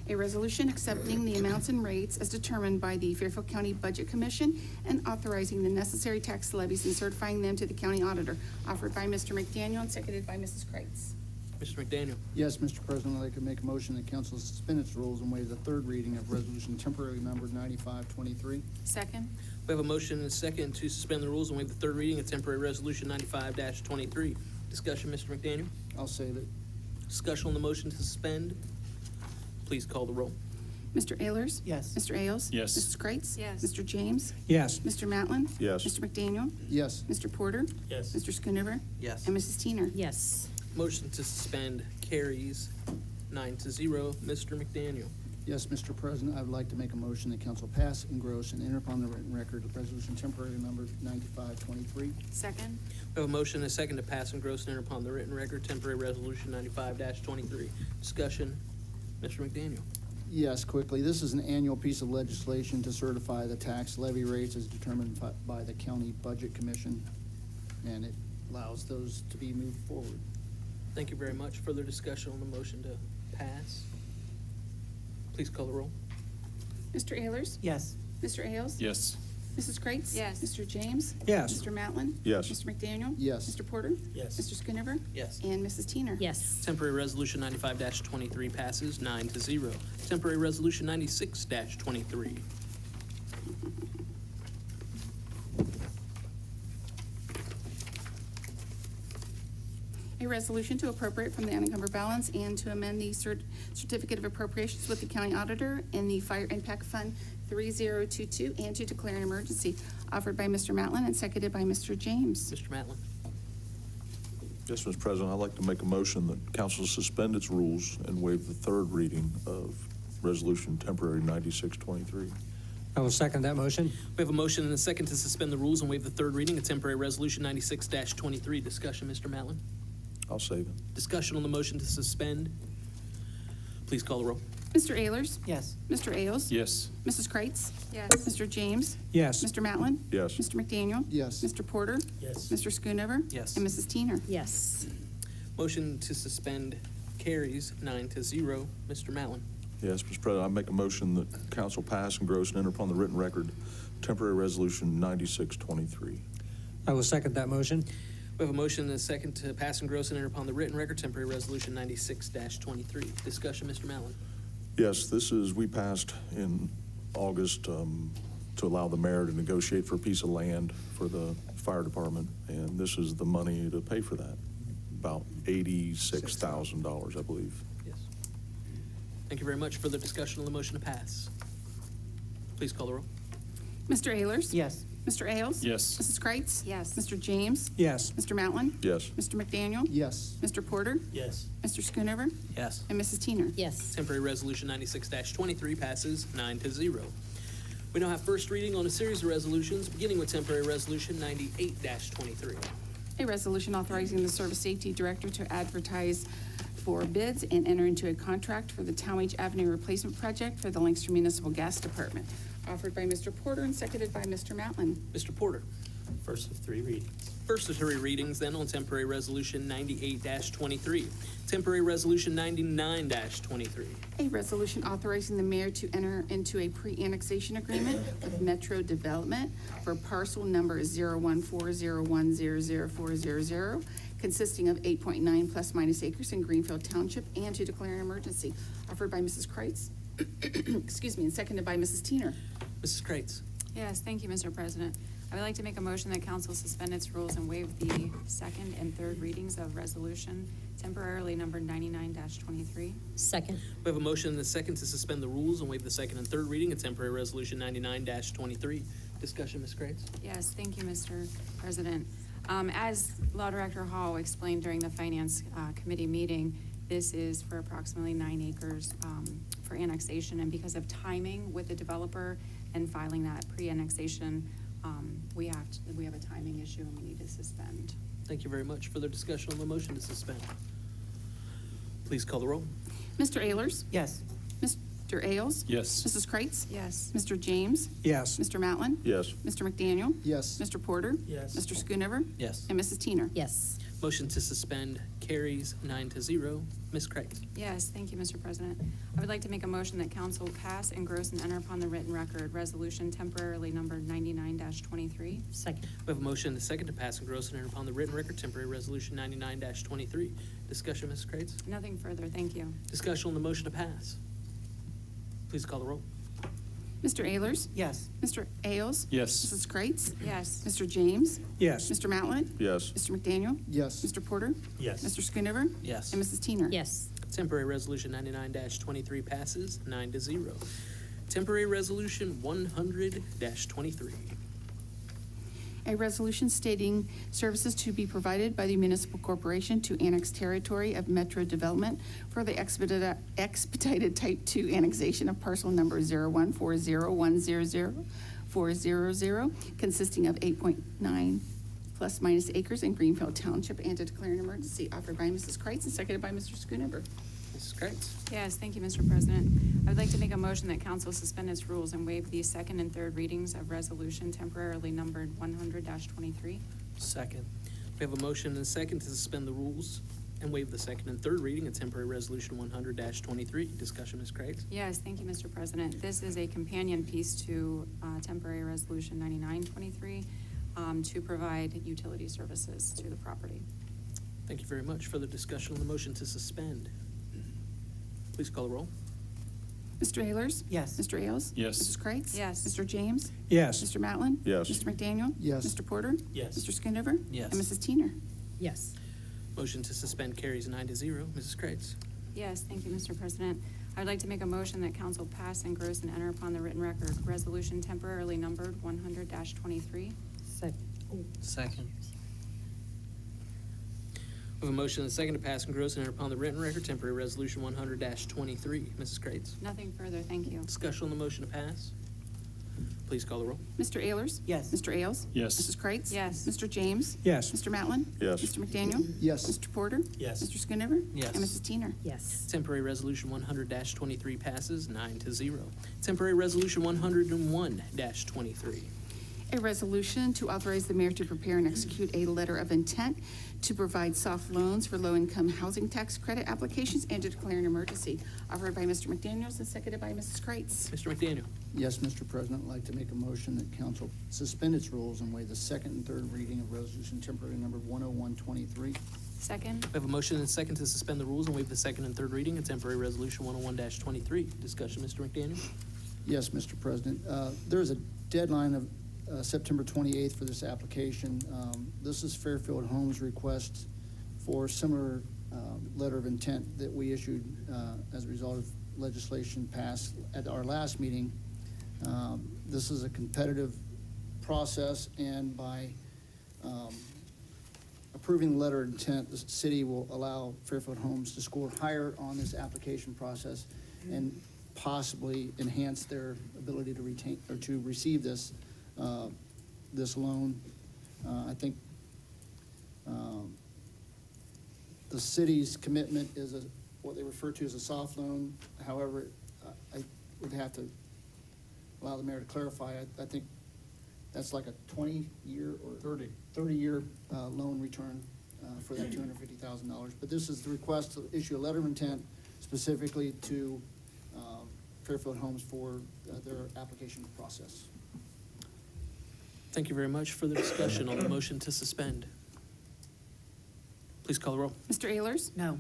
A resolution accepting the amounts and rates as determined by the Fairfield County Budget Commission and authorizing the necessary tax levies and certifying them to the county auditor, offered by Mr. McDaniel and seconded by Mrs. Kreitz. Mr. McDaniel. Yes, Mr. President, I'd like to make a motion that council suspend its rules and waive the third reading of resolution temporarily numbered 95-23. Second. We have a motion and a second to suspend the rules and waive the third reading of temporary resolution 95-23. Discussion, Mr. McDaniel. I'll say that. Discussion on the motion to suspend. Please call the roll. Mr. Ayers? Yes. Mr. Ailes? Yes. Mrs. Kreitz? Yes. Mr. James? Yes. Mr. Matlin? Yes. Mr. McDaniel? Yes. Mr. Porter? Yes. Mr. Schoonover? Yes. And Mrs. Teener? Yes. Motion to suspend carries 9-0. Mr. McDaniel. Yes, Mr. President, I would like to make a motion that council pass, engross, and enter upon the written record of resolution temporarily numbered 95-23. Second. We have a motion and a second to pass and gross and enter upon the written record temporary resolution 95-23. Discussion, Mr. McDaniel. Yes, quickly. This is an annual piece of legislation to certify the tax levy rates as determined by the County Budget Commission, and it allows those to be moved forward. Thank you very much. Further discussion on the motion to pass. Please call the roll. Mr. Ayers? Yes. Mr. Ailes? Yes. Mrs. Kreitz? Yes. Mr. James? Yes. Mr. Matlin? Yes. Mr. McDaniel? Yes. Mr. Porter? Yes. Mr. Schoonover? Yes. And Mrs. Teener? Yes. Temporary Resolution 95-23 passes 9-0. Temporary Resolution 96-23. A resolution to appropriate from the unencumbered balance and to amend the certificate of appropriations with the county auditor in the Fire Impact Fund 3022 and to declare an emergency, offered by Mr. Matlin and seconded by Mr. James. Mr. Matlin. Yes, Mr. President, I'd like to make a motion that council suspend its rules and waive the third reading of Resolution Temporary 9623. I will second that motion. We have a motion and a second to suspend the rules and waive the third reading of Temporary Resolution 96-23. Discussion, Mr. Matlin. I'll save it. Discussion on the motion to suspend. Please call the roll. Mr. Ayers? Yes. Mr. Ailes? Yes. Mrs. Kreitz? Yes. Mr. James? Yes. Mr. Matlin? Yes. Mr. McDaniel? Yes. Mr. Porter? Yes. Mr. Schoonover? Yes. And Mrs. Teener? Yes. Motion to suspend carries 9-0. Mr. Matlin. Yes, Mr. President, I make a motion that council pass, engross, and enter upon the written record Temporary Resolution 9623. I will second that motion. We have a motion and a second to pass, engross, and enter upon the written record Temporary Resolution 96-23. Discussion, Mr. Matlin. Yes, we passed in August to allow the mayor to negotiate for a piece of land for the fire department, and this is the money to pay for that, about $86,000, I believe. Yes. Thank you very much. Further discussion on the motion to pass. Please call the roll. Mr. Ayers? Yes. Mr. Ailes? Yes. Mrs. Kreitz? Yes. Mr. James? Yes. Mr. Matlin? Yes. Mr. McDaniel? Yes. Mr. Porter? Yes. Mr. Schoonover? Yes. And Mrs. Teener? Yes. Temporary Resolution 96-23 passes 9-0. We now have first reading on a series of resolutions, beginning with Temporary Resolution 98-23. A resolution authorizing the Service Safety Director to advertise for bids and enter into a contract for the Talmadge Avenue Replacement Project for the Lancaster Municipal Gas Department, offered by Mr. Porter and seconded by Mr. Matlin. Mr. Porter. First of three readings. First of three readings then on Temporary Resolution 98-23. Temporary Resolution 99-23. A resolution authorizing the mayor to enter into a pre-annexation agreement with Metro Development for parcel number 01401004000, consisting of 8.9 plus minus acres in Greenfield Township, and to declare an emergency, offered by Mrs. Kreitz, excuse me, and seconded by Mrs. Teener. Mrs. Kreitz. Yes, thank you, Mr. President. I would like to make a motion that council suspend its rules and waive the second and third readings of resolution temporarily numbered 99-23. Second. We have a motion and a second to suspend the rules and waive the second and third reading of Temporary Resolution 99-23. Discussion, Ms. Kreitz. Yes, thank you, Mr. President. As Law Director Hall explained during the Finance Committee meeting, this is for approximately 9 acres for annexation, and because of timing with the developer and filing that pre-annexation, we have a timing issue and we need to suspend. Thank you very much. Further discussion on the motion to suspend. Please call the roll. Mr. Ayers? Yes. Mr. Ailes? Yes. Mrs. Kreitz? Yes. Mr. James? Yes. Mr. Matlin? Yes. Mr. McDaniel? Yes. Mr. Porter? Yes. Mr. Schoonover? Yes. And Mrs. Teener? Yes. Motion to suspend carries 9-0. Ms. Kreitz. Yes, thank you, Mr. President. I would like to make a motion that council pass, engross, and enter upon the written record resolution temporarily numbered 99-23. Second. We have a motion and a second to pass, engross, and enter upon the written record Temporary Resolution 99-23. Discussion, Ms. Kreitz. Nothing further, thank you. Discussion on the motion to pass. Please call the roll. Mr. Ayers? Yes. Mr. Ailes? Yes. Mrs. Kreitz? Yes. Mr. James? Yes. Mr. Matlin? Yes. Mr. McDaniel? Yes. Mr. Porter? Yes. Mr. Schoonover? Yes. And Mrs. Teener? Yes. Temporary Resolution 99-23 passes 9-0. Temporary Resolution 100-23. A resolution stating services to be provided by the municipal corporation to annex territory of Metro Development for the expedited Type 2 annexation of parcel number 01401004000, consisting of 8.9 plus minus acres in Greenfield Township, and to declare an emergency, offered by Mrs. Kreitz and seconded by Mr. Schoonover. Mrs. Kreitz. Yes, thank you, Mr. President. I would like to make a motion that council suspend its rules and waive the second and third readings of resolution temporarily numbered 100-23. Second. We have a motion and a second to suspend the rules and waive the second and third reading of temporary resolution 100-23. Discussion, Ms. Kreitz. Yes, thank you, Mr. President. This is a companion piece to temporary resolution 9923 to provide utility services to the property. Thank you very much. Further discussion on the motion to suspend. Please call the roll. Mr. Ayers? Yes. Mr. Ailes? Yes. Mrs. Kreitz? Yes. Mr. James? Yes. Mr. Matlin? Yes. Mr. McDaniel? Yes. Mr. Porter? Yes. Mr. Schoonover? Yes. And Mrs. Teener? Yes. Motion to suspend carries 9-0. Mrs. Kreitz. Yes, thank you, Mr. President. I'd like to make a motion that council pass, engross, and enter upon the written record resolution temporarily numbered 100-23. Second. We have a motion and a second to pass, engross, and enter upon the written record temporary resolution 100-23. Mrs. Kreitz. Nothing further, thank you. Discussion on the motion to pass. Please call the roll. Mr. Ayers? Yes. Mr. Ailes? Yes. Mrs. Kreitz? Yes. Mr. James? Yes. Mr. Matlin? Yes. Mr. McDaniel? Yes. Mr. Porter? Yes. Mr. Schoonover? Yes. And Mrs. Teener? Yes. Temporary resolution 100-23 passes 9-0. Temporary resolution 101-23. A resolution to authorize the mayor to prepare and execute a letter of intent to provide soft loans for low-income housing tax credit applications and to declare an emergency, offered by Mr. McDaniels and seconded by Mrs. Kreitz. Mr. McDaniel. Yes, Mr. President, I'd like to make a motion that council suspend its rules and waive the second and third reading of resolution temporary number 10123. Second? We have a motion and a second to suspend the rules and waive the second and third reading of temporary resolution 101-23. Discussion, Mr. McDaniel. Yes, Mr. President. There is a deadline of September 28th for this application. This is Fairfield Homes' request for similar letter of intent that we issued as a result of legislation passed at our last meeting. This is a competitive process, and by approving the letter of intent, the city will allow Fairfield Homes to score higher on this application process and possibly enhance their ability to retain or to receive this loan. I think the city's commitment is what they refer to as a soft loan. However, I would have to allow the mayor to clarify. I think that's like a 20-year or 30-year loan return for that $250,000. But this is the request to issue a letter of intent specifically to Fairfield Homes for their application process. Thank you very much for the discussion on the motion to suspend. Please call the roll. Mr. Ayers? No.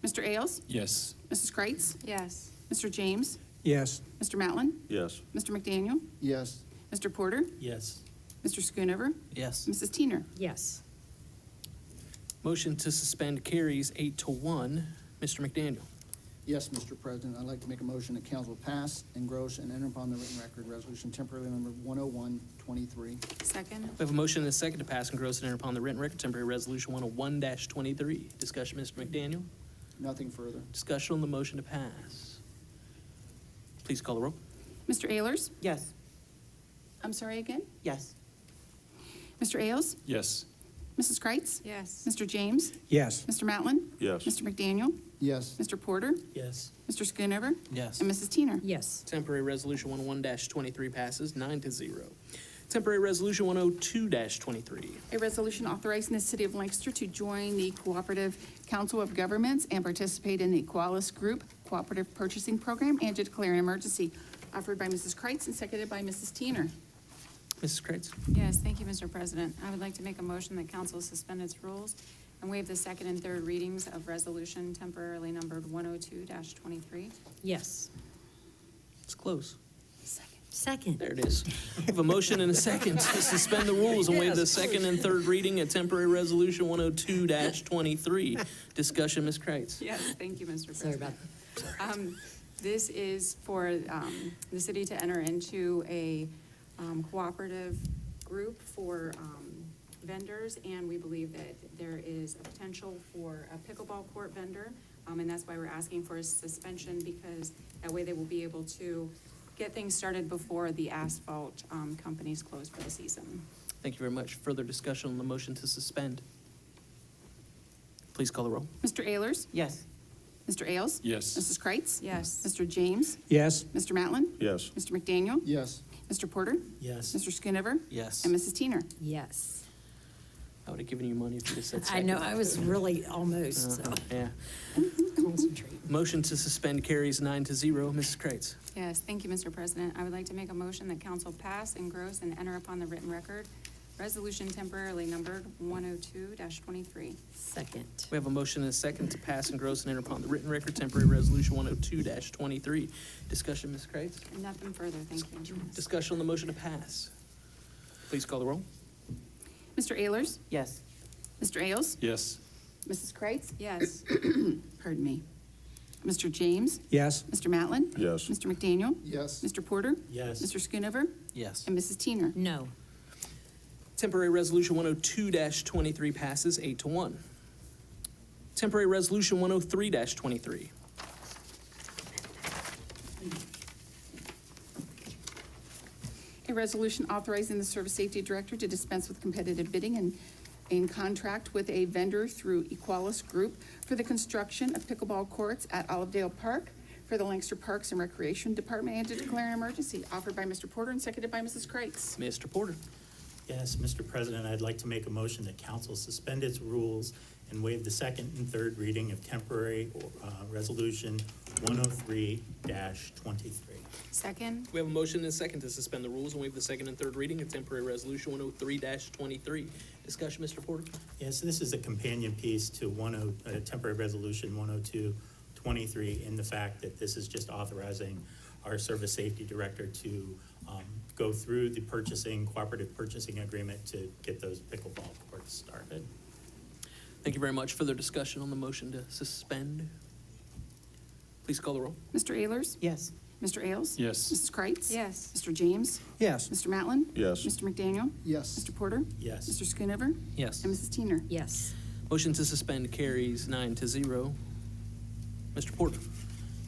Mr. Ailes? Yes. Mrs. Kreitz? Yes. Mr. James? Yes. Mr. Matlin? Yes. Mr. McDaniel? Yes. Mr. Porter? Yes. Mr. Schoonover? Yes. Mrs. Teener? Yes. Motion to suspend carries 8-1. Mr. McDaniel. Yes, Mr. President, I'd like to make a motion that council pass, engross, and enter upon the written record resolution temporary number 10123. Second? We have a motion and a second to pass, engross, and enter upon the written record temporary resolution 101-23. Discussion, Mr. McDaniel. Nothing further. Discussion on the motion to pass. Please call the roll. Mr. Ayers? Yes. I'm sorry again? Yes. Mr. Ailes? Yes. Mrs. Kreitz? Yes. Mr. James? Yes. Mr. Matlin? Yes. Mr. McDaniel? Yes. Mr. Porter? Yes. Mr. Schoonover? Yes. And Mrs. Teener? Yes. Temporary resolution 101-23 passes 9-0. Temporary resolution 102-23. A resolution authorizing the city of Lancaster to join the Cooperative Council of Governments and participate in the Equalis Group Cooperative Purchasing Program and to declare an emergency, offered by Mrs. Kreitz and seconded by Mrs. Teener. Mrs. Kreitz. Yes, thank you, Mr. President. I would like to make a motion that council suspend its rules and waive the second and third readings of resolution temporarily numbered 102-23. Yes. It's close. Second. There it is. We have a motion and a second to suspend the rules and waive the second and third reading of temporary resolution 102-23. Discussion, Ms. Kreitz. Yes, thank you, Mr. Sorry President. about This is for the city to enter into a cooperative group for vendors, and we believe that there is a potential for a pickleball court vendor, and that's why we're asking for a suspension, because that way they will be able to get things started before the asphalt companies close for the season. Thank you very much. Further discussion on the motion to suspend. Please call the roll. Mr. Ayers? Yes. Mr. Ailes? Yes. Mrs. Kreitz? Yes. Mr. James? Yes. Mr. Matlin? Yes. Mr. McDaniel? Yes. Mr. Porter? Yes. Mr. Schoonover? Yes. And Mrs. Teener? Yes. I would have given you money if you just said I second. know, I was really almost, so. Yeah. Concentrate. Motion to suspend carries 9-0. Mrs. Kreitz. Yes, thank you, Mr. President. I would like to make a motion that council pass, engross, and enter upon the written record resolution temporarily numbered 102-23. Second. We have a motion and a second to pass, engross, and enter upon the written record temporary resolution 102-23. Discussion, Ms. Kreitz? Nothing further, thank you. Discussion on the motion to pass. Please call the roll. Mr. Ayers? Yes. Mr. Ailes? Yes. Mrs. Kreitz? Yes. Pardon me. Mr. James? Yes. Mr. Matlin? Yes. Mr. McDaniel? Yes. Mr. Porter? Yes. Mr. Schoonover? Yes. And Mrs. Teener? No. Temporary resolution 102-23 passes 8-1. Temporary resolution 103-23. A resolution authorizing the Service Safety Director to dispense with competitive bidding and in contract with a vendor through Equalis Group for the construction of pickleball courts at Olivedale Park for the Lancaster Parks and Recreation Department and to declare an emergency, offered by Mr. Porter and seconded by Mrs. Kreitz. Mr. Porter. Yes, Mr. President, I'd like to make a motion that council suspend its rules and waive the second and third reading of temporary resolution 103-23. Second? We have a motion and a second to suspend the rules and waive the second and third reading of temporary resolution 103-23. Discussion, Mr. Porter. Yes, this is a companion piece to temporary resolution 102-23 in the fact that this is just authorizing our service safety director to go through the cooperative purchasing agreement to get those pickleball courts started. Thank you very much. Further discussion on the motion to suspend? Please call the roll. Mr. Ayers? Yes. Mr. Ailes? Yes. Mrs. Kreitz? Yes. Mr. James? Yes. Mr. Matlin? Yes. Mr. McDaniel? Yes. Mr. Porter? Yes. Mr. Schoonover? Yes. And Mrs. Teener? Yes. Motion to suspend carries 9-0. Mr. Porter.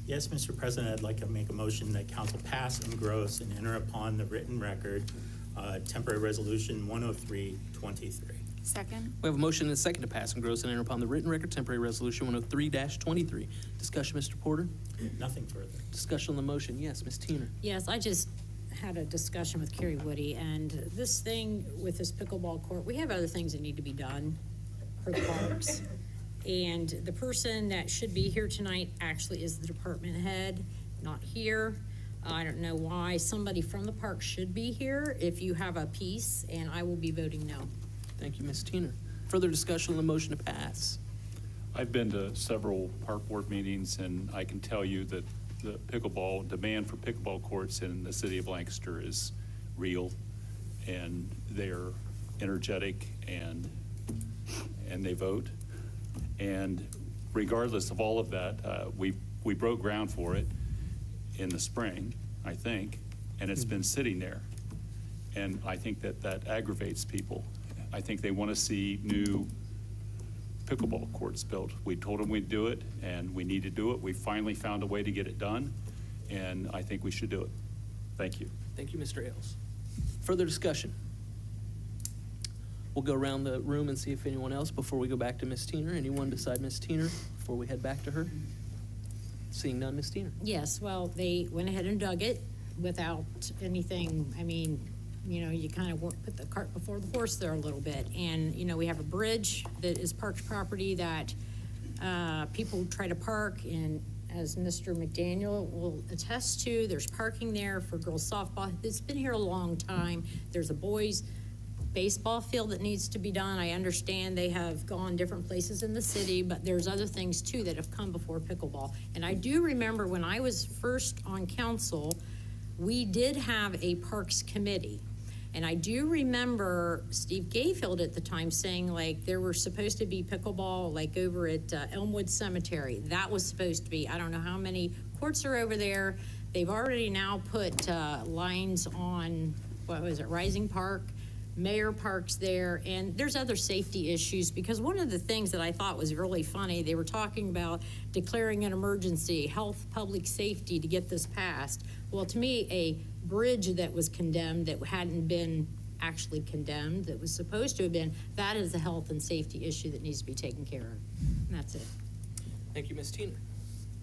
Yes, Mr. President, I'd like to make a motion that council pass, engross, and enter upon the written record temporary resolution 103-23. Second? We have a motion and a second to pass, engross, and enter upon the written record temporary resolution 103-23. Discussion, Mr. Porter. Nothing further. Discussion on the motion. Yes, Ms. Teener. Yes, I just had a discussion with Kerry Woody, and this thing with this pickleball court, we have other things that need to be done for the parks. And the person that should be here tonight actually is the department head, not here. I don't know why. Somebody from the park should be here if you have a piece, and I will be voting no. Thank you, Ms. Teener. Further discussion on the motion to pass? I've been to several park board meetings, and I can tell you that the demand for pickleball courts in the city of Lancaster is real, and they're energetic, and they vote. And regardless of all of that, we broke ground for it in the spring, I think, and it's been sitting there. And I think that aggravates people. I think they want to see new pickleball courts built. We told them we'd do it, and we need to do it. We finally found a way to get it done, and I think we should do it. Thank you. Thank you, Mr. Ailes. Further discussion? We'll go around the room and see if anyone else, before we go back to Ms. Teener. Anyone beside Ms. Teener before we head back to her? Seeing none, Ms. Teener. Yes, well, they went ahead and dug it without anything, I mean, you know, you kind of put the cart before the horse there a little bit. And, you know, we have a bridge that is parked property that people try to park, and as Mr. McDaniel will attest to, there's parking there for girls softball. It's been here a long time. There's a boys baseball field that needs to be done. I understand they have gone different places in the city, but there's other things too that have come before pickleball. And I do remember when I was first on council, we did have a parks committee. And I do remember Steve Gayfield at the time saying, like, there were supposed to be pickleball, like, over at Elmwood Cemetery. That was supposed to be. I don't know how many courts are over there. They've already now put lines on, what was it, Rising Park, Mayor Park's there, and there's other safety issues, because one of the things that I thought was really funny, they were talking about declaring an emergency, health, public safety to get this passed. Well, to me, a bridge that was condemned, that hadn't been actually condemned, that was supposed to have been, that is a health and safety issue that needs to be taken care of. And that's it. Thank you, Ms. Teener.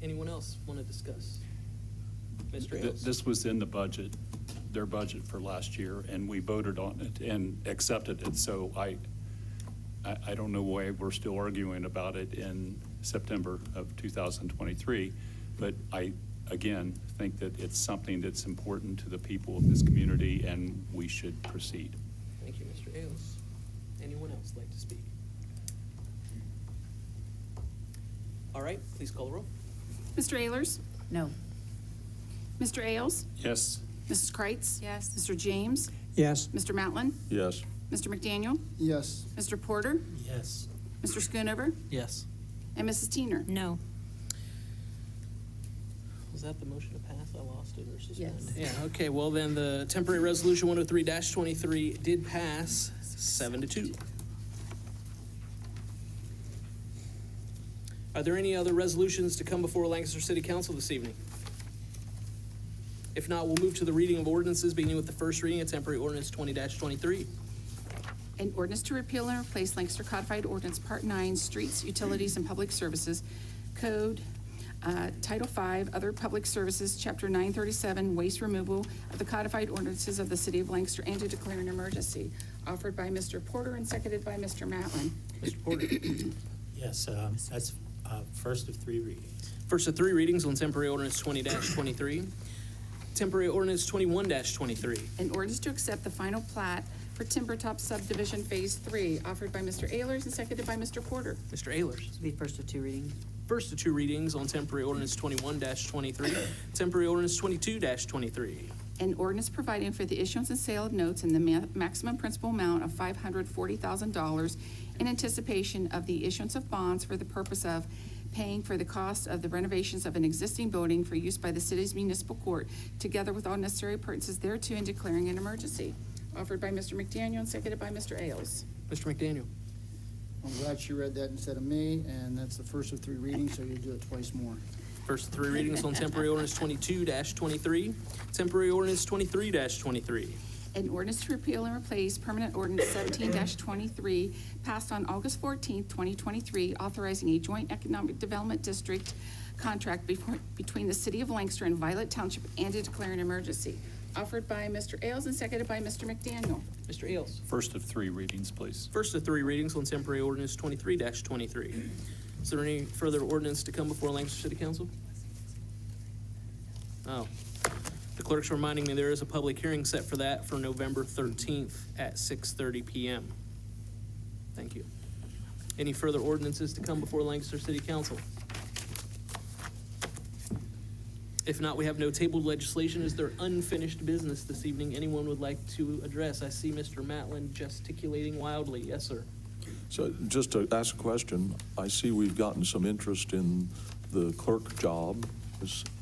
Anyone else want to discuss? Mr. Ailes. This was in the budget, their budget for last year, and we voted on it and accepted it. So I don't know why we're still arguing about it in September of 2023, but I, again, think that it's something that's important to the people of this community, and we should proceed. Thank you, Mr. Ailes. Anyone else like to speak? All right, please call the roll. Mr. Ayers? No. Mr. Ailes? Yes. Mrs. Kreitz? Yes. Mr. James? Yes. Mr. Matlin? Yes. Mr. McDaniel? Yes. Mr. Porter? Yes. Mr. Schoonover? Yes. And Mrs. Teener? No. Was that the motion to pass? I lost it or suspend? Yes. Yeah, okay, well then the temporary resolution 103-23 did pass 7-2. Are there any other resolutions to come before Lancaster City Council this evening? If not, we'll move to the reading of ordinances, beginning with the first reading of temporary ordinance 20-23. An ordinance to repeal and replace Lancaster Codified Ordinance Part 9, Streets, Utilities, and Public Services, Code, Title 5, Other Public Services, Chapter 937, Waste Removal of the Codified Ordinances of the City of Lancaster, and to declare an emergency. Offered by Mr. Porter and seconded by Mr. Matlin. Mr. Porter. Yes, that's first of three readings. First of three readings on temporary ordinance 20-23. Temporary ordinance 21-23. An ordinance to accept the final plat for Timber Top Subdivision Phase 3, offered by Mr. Ayers and seconded by Mr. Porter. Mr. Ayers. This will be first of two readings. First of two readings on temporary ordinance 21-23. Temporary ordinance 22-23. An ordinance providing for the issuance and sale of notes in the maximum principal amount of $540,000 in anticipation of the issuance of bonds for the purpose of paying for the cost of the renovations of an existing building for use by the city's municipal court, together with all necessary appurtenances thereto, and declaring an emergency. Offered by Mr. McDaniel and seconded by Mr. Ailes. Mr. McDaniel. I'm glad she read that instead of me, and that's the first of three readings, so you'll do it twice more. First of three readings on temporary ordinance 22-23. Temporary ordinance 23-23. An ordinance to repeal and replace permanent ordinance 17-23 passed on August 14th, 2023, authorizing a joint economic development district contract between the city of Lancaster and Violet Township, and to declare an emergency. Offered by Mr. Ailes and seconded by Mr. McDaniel. Mr. Ailes. First of three readings, please. First of three readings on temporary ordinance 23-23. Is there any further ordinance to come before Lancaster City Council? Oh. The clerk's reminding me there is a public hearing set for that for November 13th at 6:30 p.m. Thank you. Any further ordinances to come before Lancaster City Council? If not, we have no tabled legislation. Is there unfinished business this evening anyone would like to address? I see Mr. Matlin gesticulating wildly. Yes, sir. So just to ask a question, I see we've gotten some interest in the clerk job.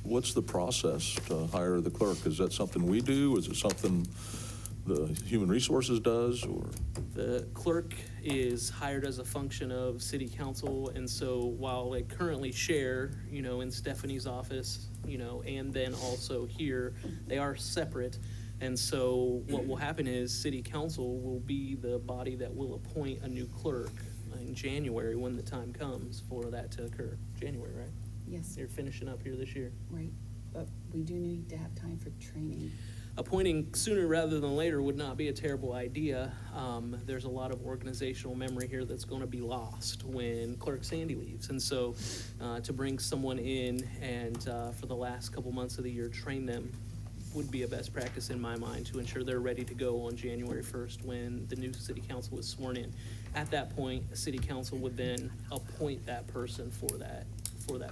What's the process to hire the clerk? Is that something we do? Is it something the Human Resources does, or? The clerk is hired as a function of city council, and so while they currently share, in Stephanie's office, and then also here, they are separate. And so what will happen is city council will be the body that will appoint a new clerk in January when the time comes for that to occur. January, right? Yes. You're finishing up here this year. Right, but we do need to have time for training. Appointing sooner rather than later would not be a terrible idea. There's a lot of organizational memory here that's going to be lost when Clerk Sandy leaves. And so to bring someone in and for the last couple months of the year, train them would be a best practice in my mind to ensure they're ready to go on January 1st when the new city council is sworn in. At that point, city council would then appoint that person for that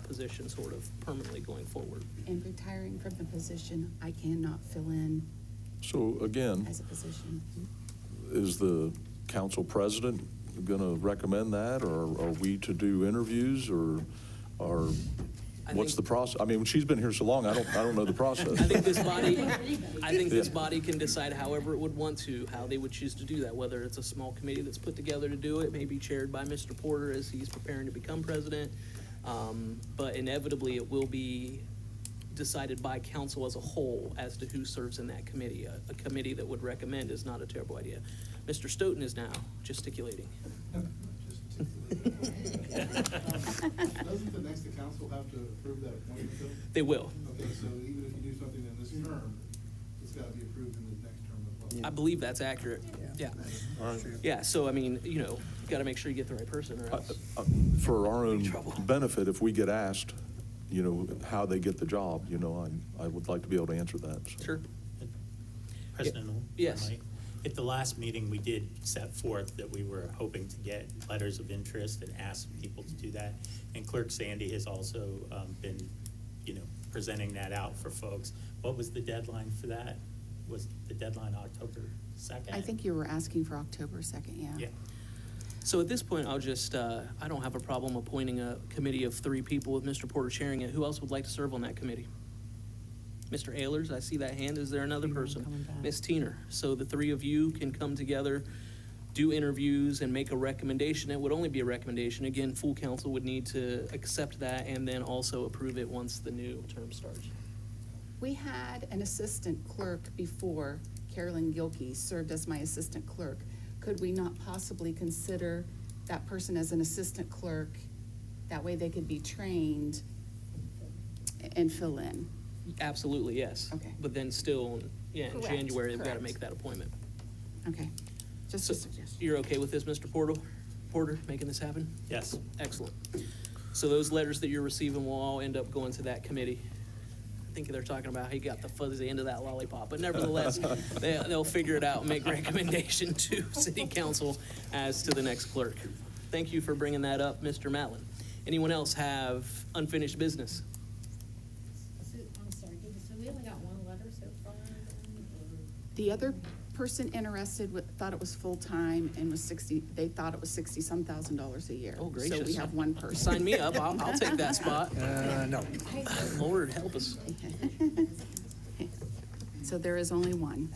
position sort of permanently going forward. And retiring from the position, I cannot fill in So again, as a position. is the council president going to recommend that, or are we to do interviews, or what's the process? I mean, she's been here so long, I don't know the process. I think this body can decide however it would want to, how they would choose to do that, whether it's a small committee that's put together to do it, maybe chaired by Mr. Porter as he's preparing to become president. But inevitably, it will be decided by council as a whole as to who serves in that committee. A committee that would recommend is not a terrible idea. Mr. Stoughton is now gesticulating. Doesn't the next council have to approve that appointment though? They will. Okay, so even if you do something in this term, it's gotta be approved in the next term as well. I believe that's accurate. Yeah. Yeah, so I mean, Got to make sure you get the right person, or else. For our own benefit, if we get asked, how they get the job, I would like to be able to answer that. So. Sure. President, Yes. at the last meeting, we did set forth that we were hoping to get letters of interest and ask people to do that. And Clerk Sandy has also been, presenting that out for folks. What was the deadline for that? Was the deadline October 2nd? I think you were asking for October 2nd, yeah. Yeah. So at this point, I'll just, I don't have a problem appointing a committee of 3 people with Mr. Porter chairing it. Who else would like to serve on that committee? Mr. Ehlers, I see that hand. Is there another person? Ms. Teener. So the 3 of you can come together, do interviews, and make a recommendation. It would only be a recommendation. Again, full council would need to accept that and then also approve it once the new term starts. We had an assistant clerk before. Carolyn Gilkey served as my assistant clerk. Could we not possibly consider that person as an assistant clerk? That way they could be trained and fill in. Absolutely, yes. Okay. But then still, in Correct, January, they've got to correct. make that appointment. Okay, just So a suggestion. you're okay with this, Mr. Porter, making this happen? Yes. Excellent. So those letters that you're receiving will all end up going to that committee. I think they're talking about he got the fuzzy end of that lollipop, but nevertheless, they'll figure it out and make recommendation to city council as to the next clerk. Thank you for bringing that up, Mr. Matlin. Anyone else have unfinished business? I'm sorry, so we only got one letter so far? The other person interested thought it was full-time and they thought it was $60-some thousand a year. Oh, gracious. So we have one person. Sign me up, I'll take that spot. No. Lord, help us. So there is only one,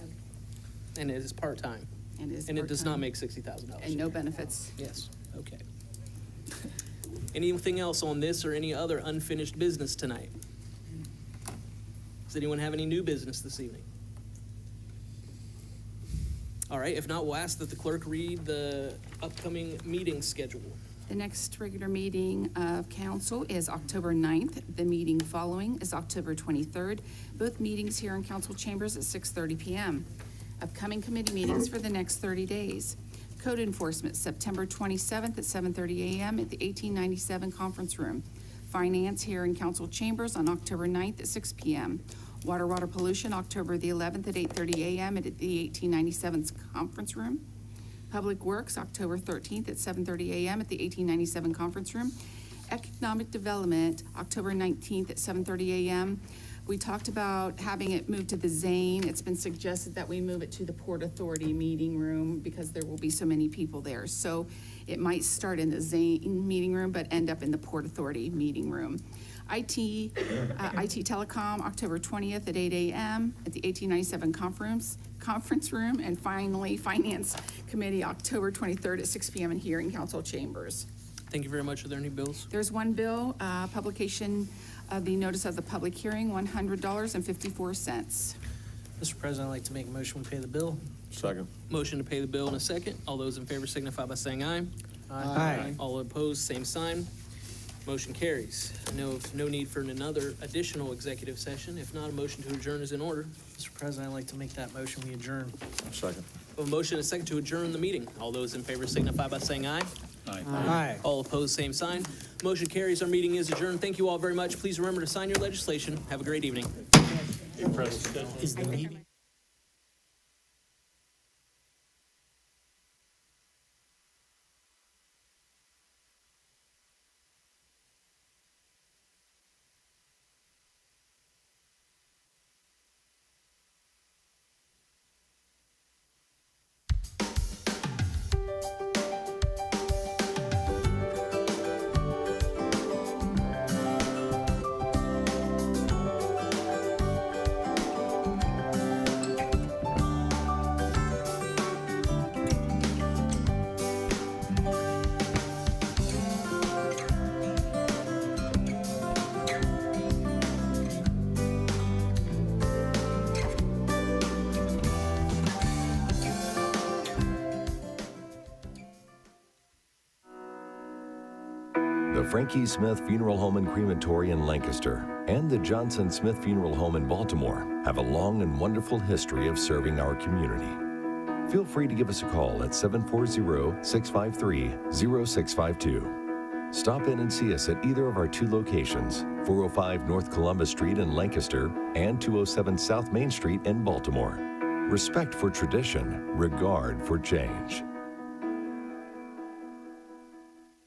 And it is part-time. and is And it does not part-time. make $60,000. And no benefits. Yes, okay. Anything else on this or any other unfinished business tonight? Does anyone have any new business this evening? All right, if not, we'll ask that the clerk read the upcoming meeting schedule. The next regular meeting of council is October 9th. The meeting following is October 23rd. Both meetings here in council chambers at 6:30 PM. Upcoming committee meetings for the next 30 days. Code enforcement, September 27th at 7:30 AM at the 1897 conference room. Finance here in council chambers on October 9th at 6 PM. Water pollution, October the 11th at 8:30 AM at the 1897 conference room. Public Works, October 13th at 7:30 AM at the 1897 conference room. Economic Development, October 19th at 7:30 AM. We talked about having it moved to the Zane. It's been suggested that we move it to the Port Authority meeting room because there will be so many people there. So it might start in the Zane meeting room, but end up in the Port Authority meeting room. IT Telecom, October 20th at 8 AM at the 1897 conference room. And finally, Finance Committee, October 23rd at 6 PM in here in council chambers. Thank you very much. Are there any bills? There's one bill, publication of the notice of the public hearing, $100.54. Mr. President, I'd like to make a motion, we pay the bill. Second. Motion to pay the bill in a second. All those in favor signify by saying aye. Aye. All opposed, same sign. Motion carries. No need for another additional executive session. If not, a motion to adjourn is in order. Mr. President, I'd like to make that motion, we adjourn. Second. A motion and a second to adjourn the meeting. All those in favor signify by saying aye. Aye. All opposed, same sign. Motion carries. Our meeting is adjourned. Thank you all very much. Please remember to sign your legislation. Have a great evening. Is the meeting? The Frankie Smith Funeral Home and Crematory in Lancaster and the Johnson Smith Funeral Home in Baltimore have a long and wonderful history of serving our community. Feel free to give us a call at 740-653-0652. Stop in and see us at either of our two locations, 405 North Columbus Street in Lancaster and 207 South Main Street in Baltimore. Respect for tradition, regard for change.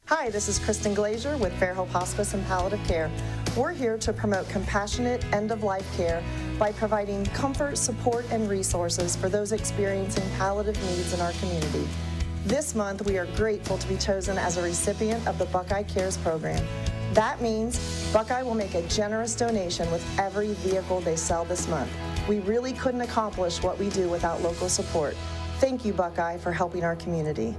Hi, this is Kristen Glazier with Fairhope Hospice and Palliative Care. We're here to promote compassionate end-of-life care by providing comfort, support, and resources for those experiencing palliative needs in our community. This month, we are grateful to be chosen as a recipient of the Buckeye Cares program. That means Buckeye will make a generous donation with every vehicle they sell this month. We really couldn't accomplish what we do without local support. Thank you, Buckeye, for helping our community.